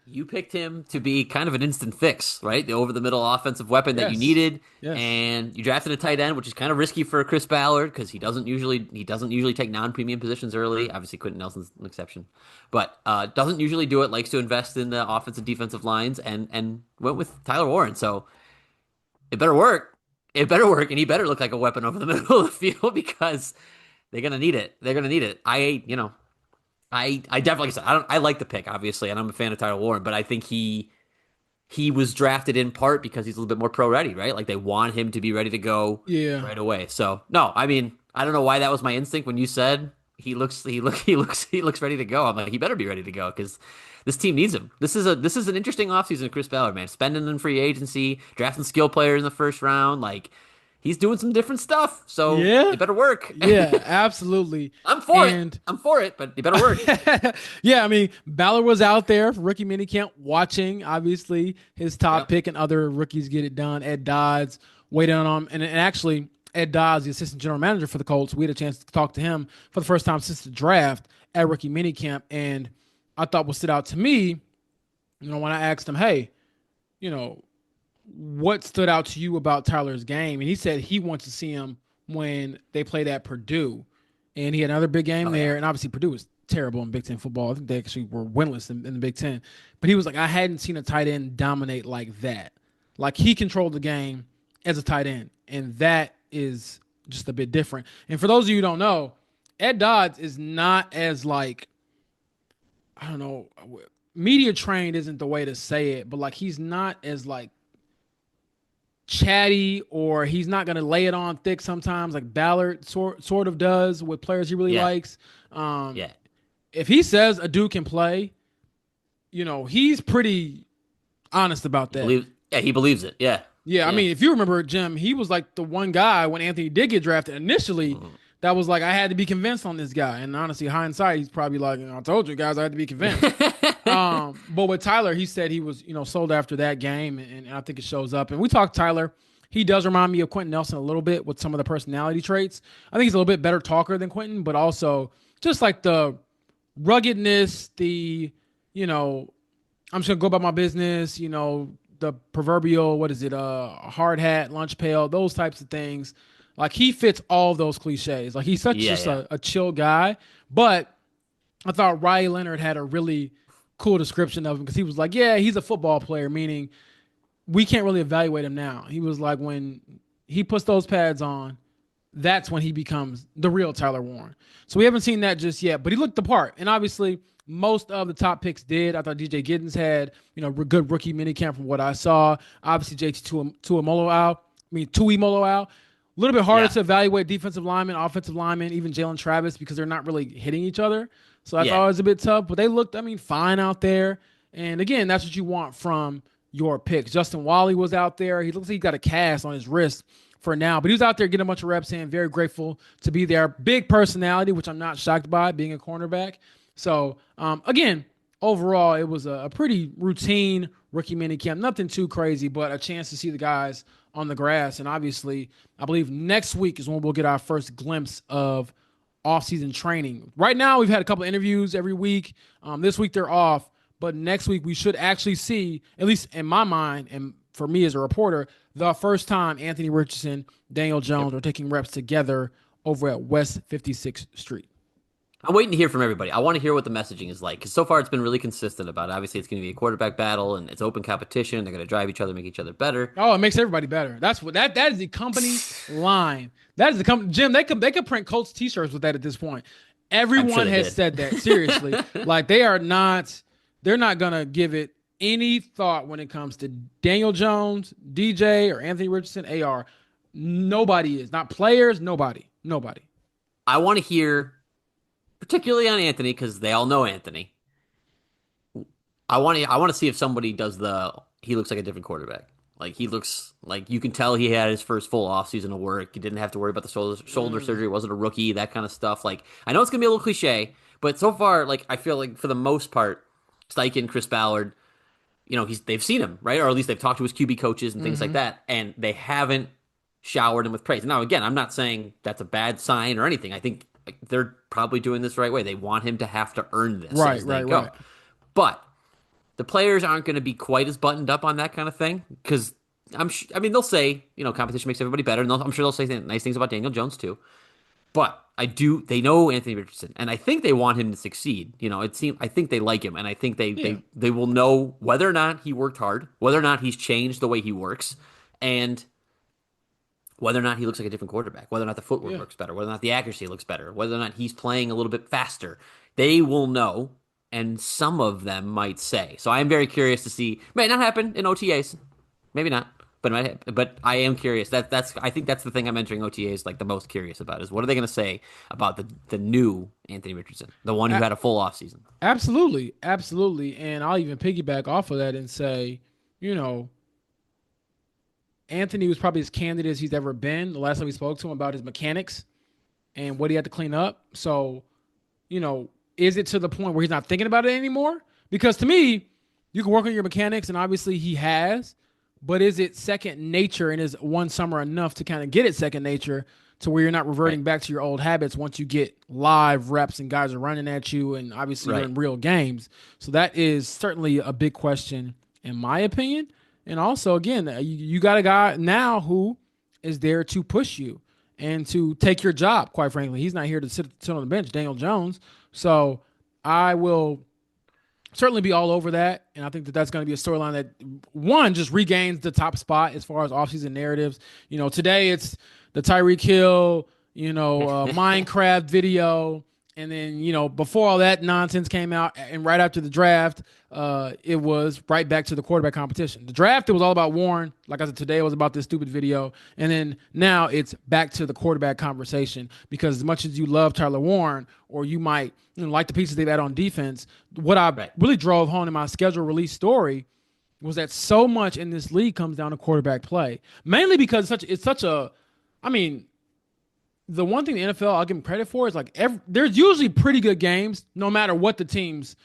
[SPEAKER 3] You picked him to be kind of an instant fix, right? The over-the-middle offensive weapon that you
[SPEAKER 2] Yes.
[SPEAKER 3] needed,
[SPEAKER 2] Yes.
[SPEAKER 3] and you drafted a tight end, which is kind of risky for Chris Ballard because he doesn't usually take non-premium positions early. Obviously, Quentin Nelson's an exception, but doesn't usually do it. Likes to invest in the offensive defensive lines, and went with Tyler Warren. So it better work. It better work, and he better look like a weapon over the middle of the field because they're gonna need it. They're gonna need it. I definitely, like I said, I like the pick, obviously, and I'm a fan of Tyler Warren, but I think he was drafted in part because he's a little bit more pro ready, right? Like they want him to be ready to go right away. So no, I mean, I don't know why that was my instinct when you said he looks ready to go. I'm like, he better be ready to go because this team needs him. This is an interesting offseason of Chris Ballard, man. Spending in free agency, drafting skill players in the first round, like he's doing some different stuff. So
[SPEAKER 2] Yeah.
[SPEAKER 3] it better work.
[SPEAKER 2] Yeah, absolutely.
[SPEAKER 3] I'm for it. I'm for it, but it better work.
[SPEAKER 2] Yeah, I mean, Ballard was out there for rookie minicamp watching, obviously, his top
[SPEAKER 3] Yep.
[SPEAKER 2] pick and other rookies get it done. Ed Dodds waiting on him. And actually, Ed Dodds, the assistant general manager for the Colts, we had a chance to talk to him for the first time since the draft at rookie minicamp. And I thought what stood out to me, when I asked him, hey, you know, what stood out to you about Tyler's game? And he said he wants to see him when they played at Purdue. And he had another big game
[SPEAKER 3] Oh
[SPEAKER 2] there.
[SPEAKER 3] yeah.
[SPEAKER 2] And obviously, Purdue was terrible in Big Ten football. I think they actually were winless in the Big Ten. But he was like, I hadn't seen a tight end dominate like that. Like he controlled the game as a tight end. And that is just a bit different. And for those of you who don't know, Ed Dodds is not as like, I don't know, media trained isn't the way to say it, but like he's not as like chatty, or he's not going to lay it on thick sometimes like Ballard sort of does with players he really
[SPEAKER 3] Yeah.
[SPEAKER 2] likes.
[SPEAKER 3] Yeah.
[SPEAKER 2] If he says a dude can play, he's pretty honest about that.
[SPEAKER 3] He believes it. Yeah.
[SPEAKER 2] Yeah, I mean, if you remember, Jim, he was like the one guy when Anthony did get drafted initially that was like, I had to be convinced on this guy. And honestly, hindsight, he's probably like, I told you guys I had to be convinced. But with Tyler, he said he was, sold after that game, and I think it shows up. And we talked Tyler. He does remind me of Quentin Nelson a little bit with some of the personality traits. I think he's a little bit better talker than Quentin, but also just like the ruggedness, I'm just gonna go about my business, the proverbial, hard hat, lunch pail, those types of things. Like he fits all those cliches. Like he's a chill guy. But I thought Riley Leonard had a really cool description of him because he was like, yeah, he's a football player, meaning we can't really evaluate him now. He was like, when he puts those pads on, that's when he becomes the real Tyler Warren. So we haven't seen that just yet, but he looked the part. And obviously, most of the top picks did. I thought DJ Giddens had, good rookie minicamp from what I saw. Obviously, JT Tuimoloau. A little bit harder to evaluate defensive linemen, offensive linemen, even Jalen Travis, because they're not really hitting each other. So I thought it was a bit tough, but they looked, fine out there. And again, that's what you want from your picks. Justin Wally was out there. He looks like he got a cast on his wrist for now, but he was out there getting a bunch of reps in. Very grateful to be there. Big personality, which I'm not shocked by, being a cornerback. So, again, overall, it was a pretty routine rookie minicamp. Nothing too crazy, but a chance to see the guys on the grass. And obviously, I believe next week is when we'll get our first glimpse of off-season training. Right now, we've had a couple of interviews every week. This week, they're off. But next week, we should actually see, at least in my mind, and for me as a reporter, the first time Anthony Richardson, Daniel Jones are taking reps together over at West 56th Street.
[SPEAKER 3] I'm waiting to hear from everybody. I want to hear what the messaging is like, because so far it's been really consistent about it. Obviously, it's going to be a quarterback battle, and it's open competition. They're going to drive each other, make each other better.
[SPEAKER 2] Oh, it makes everybody better. That's what that is the company line. That is the company. Jim, they could print Colts t-shirts with that at this point. Everyone has said that. Seriously. Like they're not going to give it any thought when it comes to Daniel Jones, DJ, or Anthony Richardson, AR. Nobody is. Not players, nobody.
[SPEAKER 3] I want to hear, particularly on Anthony, because they all know Anthony. I want to see if somebody does he looks like a different quarterback. Like he looks like you can tell he had his first full offseason of work. He didn't have to worry about the shoulder surgery. Wasn't a rookie, that kind of stuff. Like I know it's going to be a little cliche, but so far, like I feel like for the most part, Steichen, Chris Ballard, they've seen him, right? Or at least they've talked to his QB coaches and things like that, and they haven't showered him with praise. Now, again, I'm not saying that's a bad sign or anything. I think they're probably doing this the right way. They want him to have to earn this as they go. Right. But the players aren't going to be quite as buttoned up on that kind of thing because they'll say, competition makes everybody better, and I'm sure they'll say nice things about Daniel Jones too. But they know Anthony Richardson, and I think they want him to succeed. I think they like him, and I think they will know whether or not he worked hard, whether or not he's changed the way he works, and whether or not he looks like a different quarterback, whether or not the footwork looks better, whether or not the accuracy looks better, whether or not he's playing a little bit faster. They will know, and some of them might say. So I am very curious to see. May not happen in OTAs, maybe not. But I am curious. I think that's the thing I'm entering OTAs like the most curious about is what are they going to say about the new Anthony Richardson, the one who had a full offseason.
[SPEAKER 2] Absolutely, and I'll even piggyback off of that and say, Anthony was probably as candid as he's ever been the last time we spoke to him about his mechanics and what he had to clean up. So, is it to the point where he's not thinking about it anymore? Because to me, you can work on your mechanics, and obviously he has, but is it second nature, and is one summer enough to kind of get it second nature to where you're not reverting back to your old habits once you get live reps and guys are running at you and obviously you're in real games? So that is certainly a big question in my opinion. And also, again, you got a guy now who is there to push you and to take your job, quite frankly. He's not here to sit on the bench, Daniel Jones. So I will certainly be all over that. And I think that that's going to be a storyline that, one, just regains the top spot as far as offseason narratives. Today it's the Tyreek Hill, Minecraft video. And then, before all that nonsense came out and right after the draft, it was right back to the quarterback competition. The draft, it was all about Warren. Like I said, today it was about this stupid video. And then now it's back to the quarterback conversation, because as much as you love Tyler Warren, or you might like the pieces they've had on defense, what I really drove home in my schedule release story was that so much in this league comes down to quarterback play. Mainly because it's such a the one thing the NFL I'll give them credit for is there's usually pretty good games no matter what the teams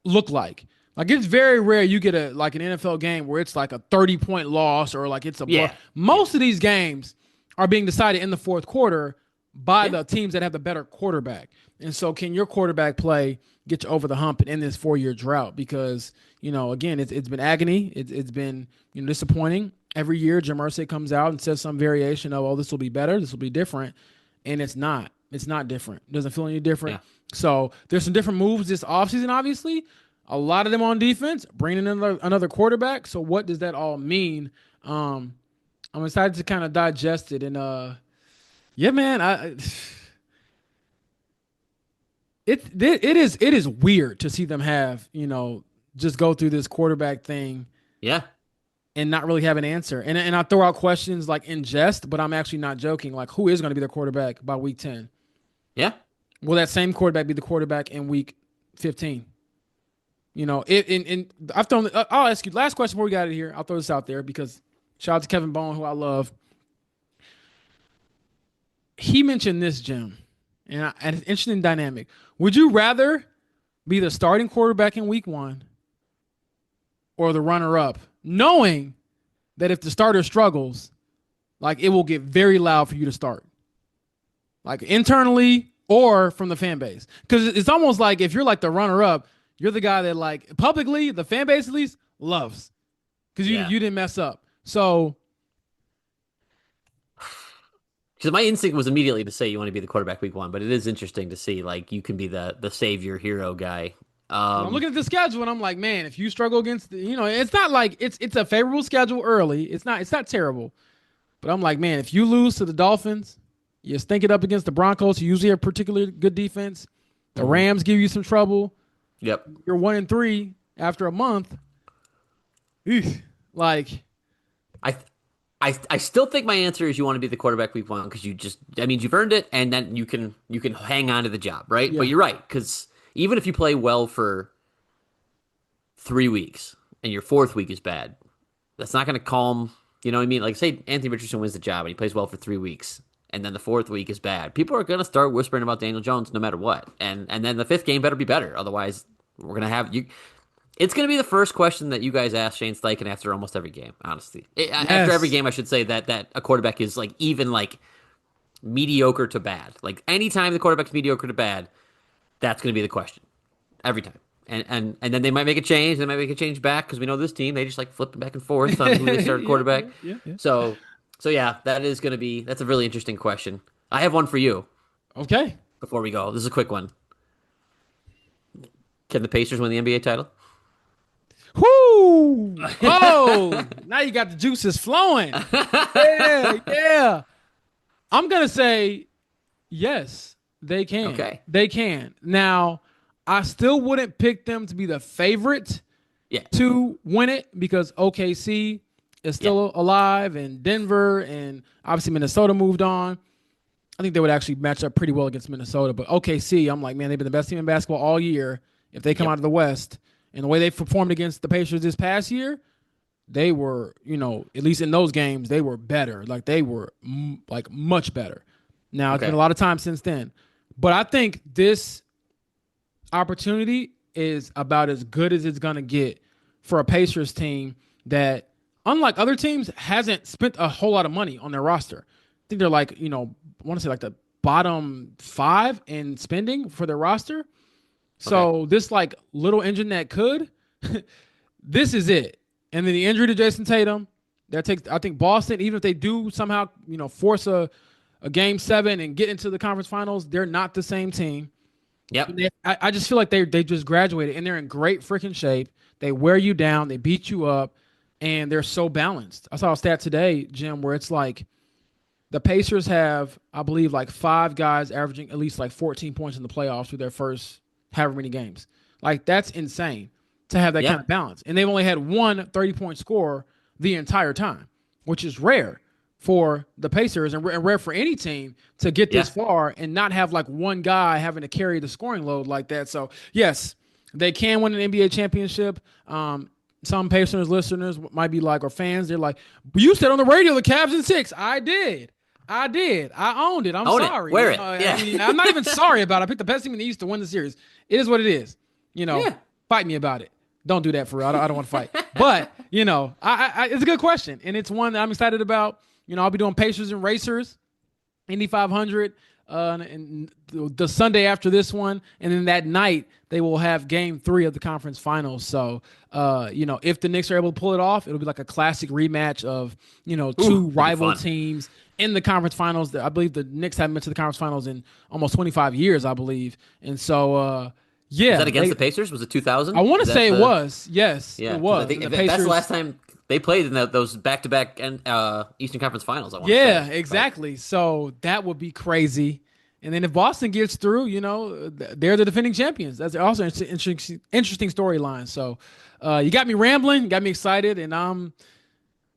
[SPEAKER 2] look like. Like, it's very rare you get an NFL game where it's like a 30-point loss or like it's a blow. Most of these games are being decided in the fourth quarter by the teams that have the better quarterback. And so can your quarterback play get you over the hump and end this 4-year drought? Because, again, it's been agony. It's been disappointing. Every year Jim Irsay comes out and says some variation of, this will be better, this will be different. And it's not. It's not different. It doesn't feel any different. Yeah. So there's some different moves this offseason, obviously. A lot of them on defense, bringing in another quarterback. So what does that all mean? I'm excited to kind of digest it. And, man, it is weird to see them have, just go through this quarterback thing.
[SPEAKER 3] Yeah.
[SPEAKER 2] And not really have an answer. And I throw out questions like in jest, but I'm actually not joking. Like, who is going to be their quarterback by week 10?
[SPEAKER 3] Yeah.
[SPEAKER 2] Will that same quarterback be the quarterback in week 15? I'll ask you last question before we got it here. I'll throw this out there because shout out to Kevin Bone, who I love. He mentioned this, Jim, and an interesting dynamic. Would you rather be the starting quarterback in week 1 or the runner-up, knowing that if the starter struggles, it will get very loud for you to start, internally or from the fan base? Because it's almost like if you're the runner-up, you're the guy that publicly, the fan base at least, loves because you didn't mess up. So,
[SPEAKER 3] because my instinct was immediately to say you want to be the quarterback week 1, but it is interesting to see you can be the savior hero guy.
[SPEAKER 2] I'm looking at the schedule and I'm like, man, if you struggle against, it's not like it's a favorable schedule early. It's not terrible, but I'm like, man, if you lose to the Dolphins, you stink it up against the Broncos, you usually have particularly good defense. The Rams give you some trouble.
[SPEAKER 3] Yep.
[SPEAKER 2] You're 1-3 after a month. Eesh.
[SPEAKER 3] I still think my answer is you want to be the quarterback week 1 because that means you've earned it, and then you can hang on to the job, right? Yeah. But you're right, because even if you play well for 3 weeks and your 4th week is bad, that's not going to calm, you know what I mean? Say Anthony Richardson wins the job and he plays well for 3 weeks and then the 4th week is bad. People are going to start whispering about Daniel Jones no matter what. And then the 5th game better be better. Otherwise, we're going to have you. It's going to be the first question that you guys ask Shane Steichen after almost every game, honestly. Yes. After every game, I should say that a quarterback is even mediocre to bad. Anytime the quarterback's mediocre to bad, that's going to be the question every time. And then they might make a change. They might make a change back because we know this team, they just flip it back and forth on who they start quarterback. Yeah. So yeah, that's a really interesting question. I have one for you.
[SPEAKER 2] Okay.
[SPEAKER 3] Before we go, this is a quick one. Can the Pacers win the NBA title?
[SPEAKER 2] Whoo! Oh, now you got the juices flowing. Yeah. I'm going to say yes. They can.
[SPEAKER 3] Okay.
[SPEAKER 2] They can. Now, I still wouldn't pick them to be the favorite to win it because OKC is still alive and Denver and obviously Minnesota moved on. I think they would actually match up pretty well against Minnesota. But OKC, I'm like, man, they've been the best team in basketball all year. If they come out of the West and the way they performed against the Pacers this past year, they were, at least in those games, they were better. Like they were like much better. Now it's been a lot of time since then, but I think this opportunity is about as good as it's going to get for a Pacers team that, unlike other teams, hasn't spent a whole lot of money on their roster. I think they're like, I want to say like the bottom 5 in spending for their roster. So this like little engine that could, this is it. And then the injury to Jason Tatum, I think Boston, even if they do somehow, force a game 7 and get into the conference finals, they're not the same team.
[SPEAKER 3] Yep.
[SPEAKER 2] I just feel like they just graduated and they're in great freaking shape. They wear you down, they beat you up, and they're so balanced. I saw a stat today, Jim, where it's like the Pacers have, I believe, like 5 guys averaging at least like 14 points in the playoffs through their first however many games. Like that's insane to have that kind of balance. And they've only had one 30-point scorer the entire time, which is rare for the Pacers and rare for any team to get this far and not have like one guy having to carry the scoring load like that. So yes, they can win an NBA championship. Some Pacers listeners might be like, or fans, they're like, you said on the radio the Cavs in 6. I did. I owned it. I'm sorry.
[SPEAKER 3] Wear it.
[SPEAKER 2] I mean, I'm not even sorry about it. I picked the best team in the East to win the series. It is what it is. Fight me about it. Don't do that for real. I don't want to fight. But, it's a good question. And it's one that I'm excited about. I'll be doing Pacers and Racers, Indy 500, and the Sunday after this one. And then that night, they will have game 3 of the conference finals. So, if the Knicks are able to pull it off, it'll be like a classic rematch of, 2 rival teams in the conference finals. I believe the Knicks haven't been to the conference finals in almost 25 years, I believe. And so, yeah.
[SPEAKER 3] Was that against the Pacers? Was it 2000?
[SPEAKER 2] I want to say it was. Yes, it was.
[SPEAKER 3] I think that's the last time they played in those back-to-back Eastern Conference Finals. I want
[SPEAKER 2] to say. Exactly. But, so that would be crazy. And then if Boston gets through, they're the defending champions. That's also an interesting storyline. So you got me rambling, you got me excited, and I'm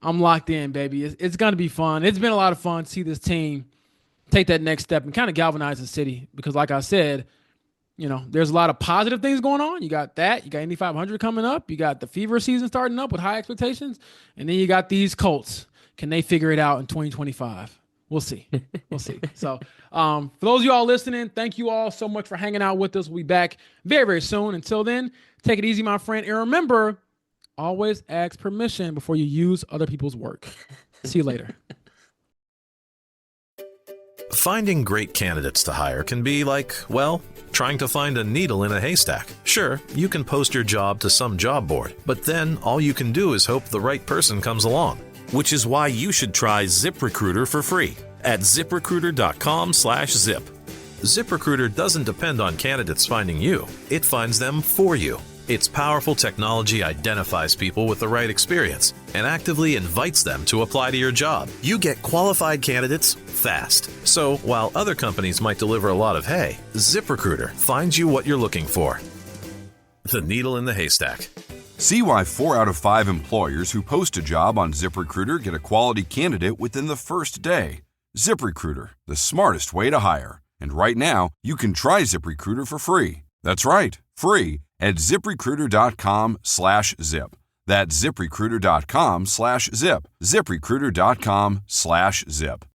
[SPEAKER 2] locked in, baby. It's going to be fun. It's been a lot of fun to see this team take that next step and kind of galvanize the city because, like I said, there's a lot of positive things going on. You got that. You got Indy 500 coming up. You got the fever season starting up with high expectations. And then you got these Colts. Can they figure it out in 2025? We'll see. So for those of you all listening, thank you all so much for hanging out with us. We'll be back very, very soon. Until then, take it easy, my friend. And remember, always ask permission before you use other people's work. See you later.
[SPEAKER 4] Finding great candidates to hire can be like, well, trying to find a needle in a haystack. Sure, you can post your job to some job board, but then all you can do is hope the right person comes along. Which is why you should try ZipRecruiter for free at ZipRecruiter.com/zip. ZipRecruiter doesn't depend on candidates finding you. It finds them for you. Its powerful technology identifies people with the right experience and actively invites them to apply to your job. You get qualified candidates fast. So while other companies might deliver a lot of hay, ZipRecruiter finds you what you're looking for. The needle in the haystack.
[SPEAKER 5] See why 4 out of 5 employers who post a job on ZipRecruiter get a quality candidate within the first day. ZipRecruiter, the smartest way to hire. And right now, you can try ZipRecruiter for free. That's right, free at ZipRecruiter.com/zip. That's ZipRecruiter.com/zip. ZipRecruiter.com/zip.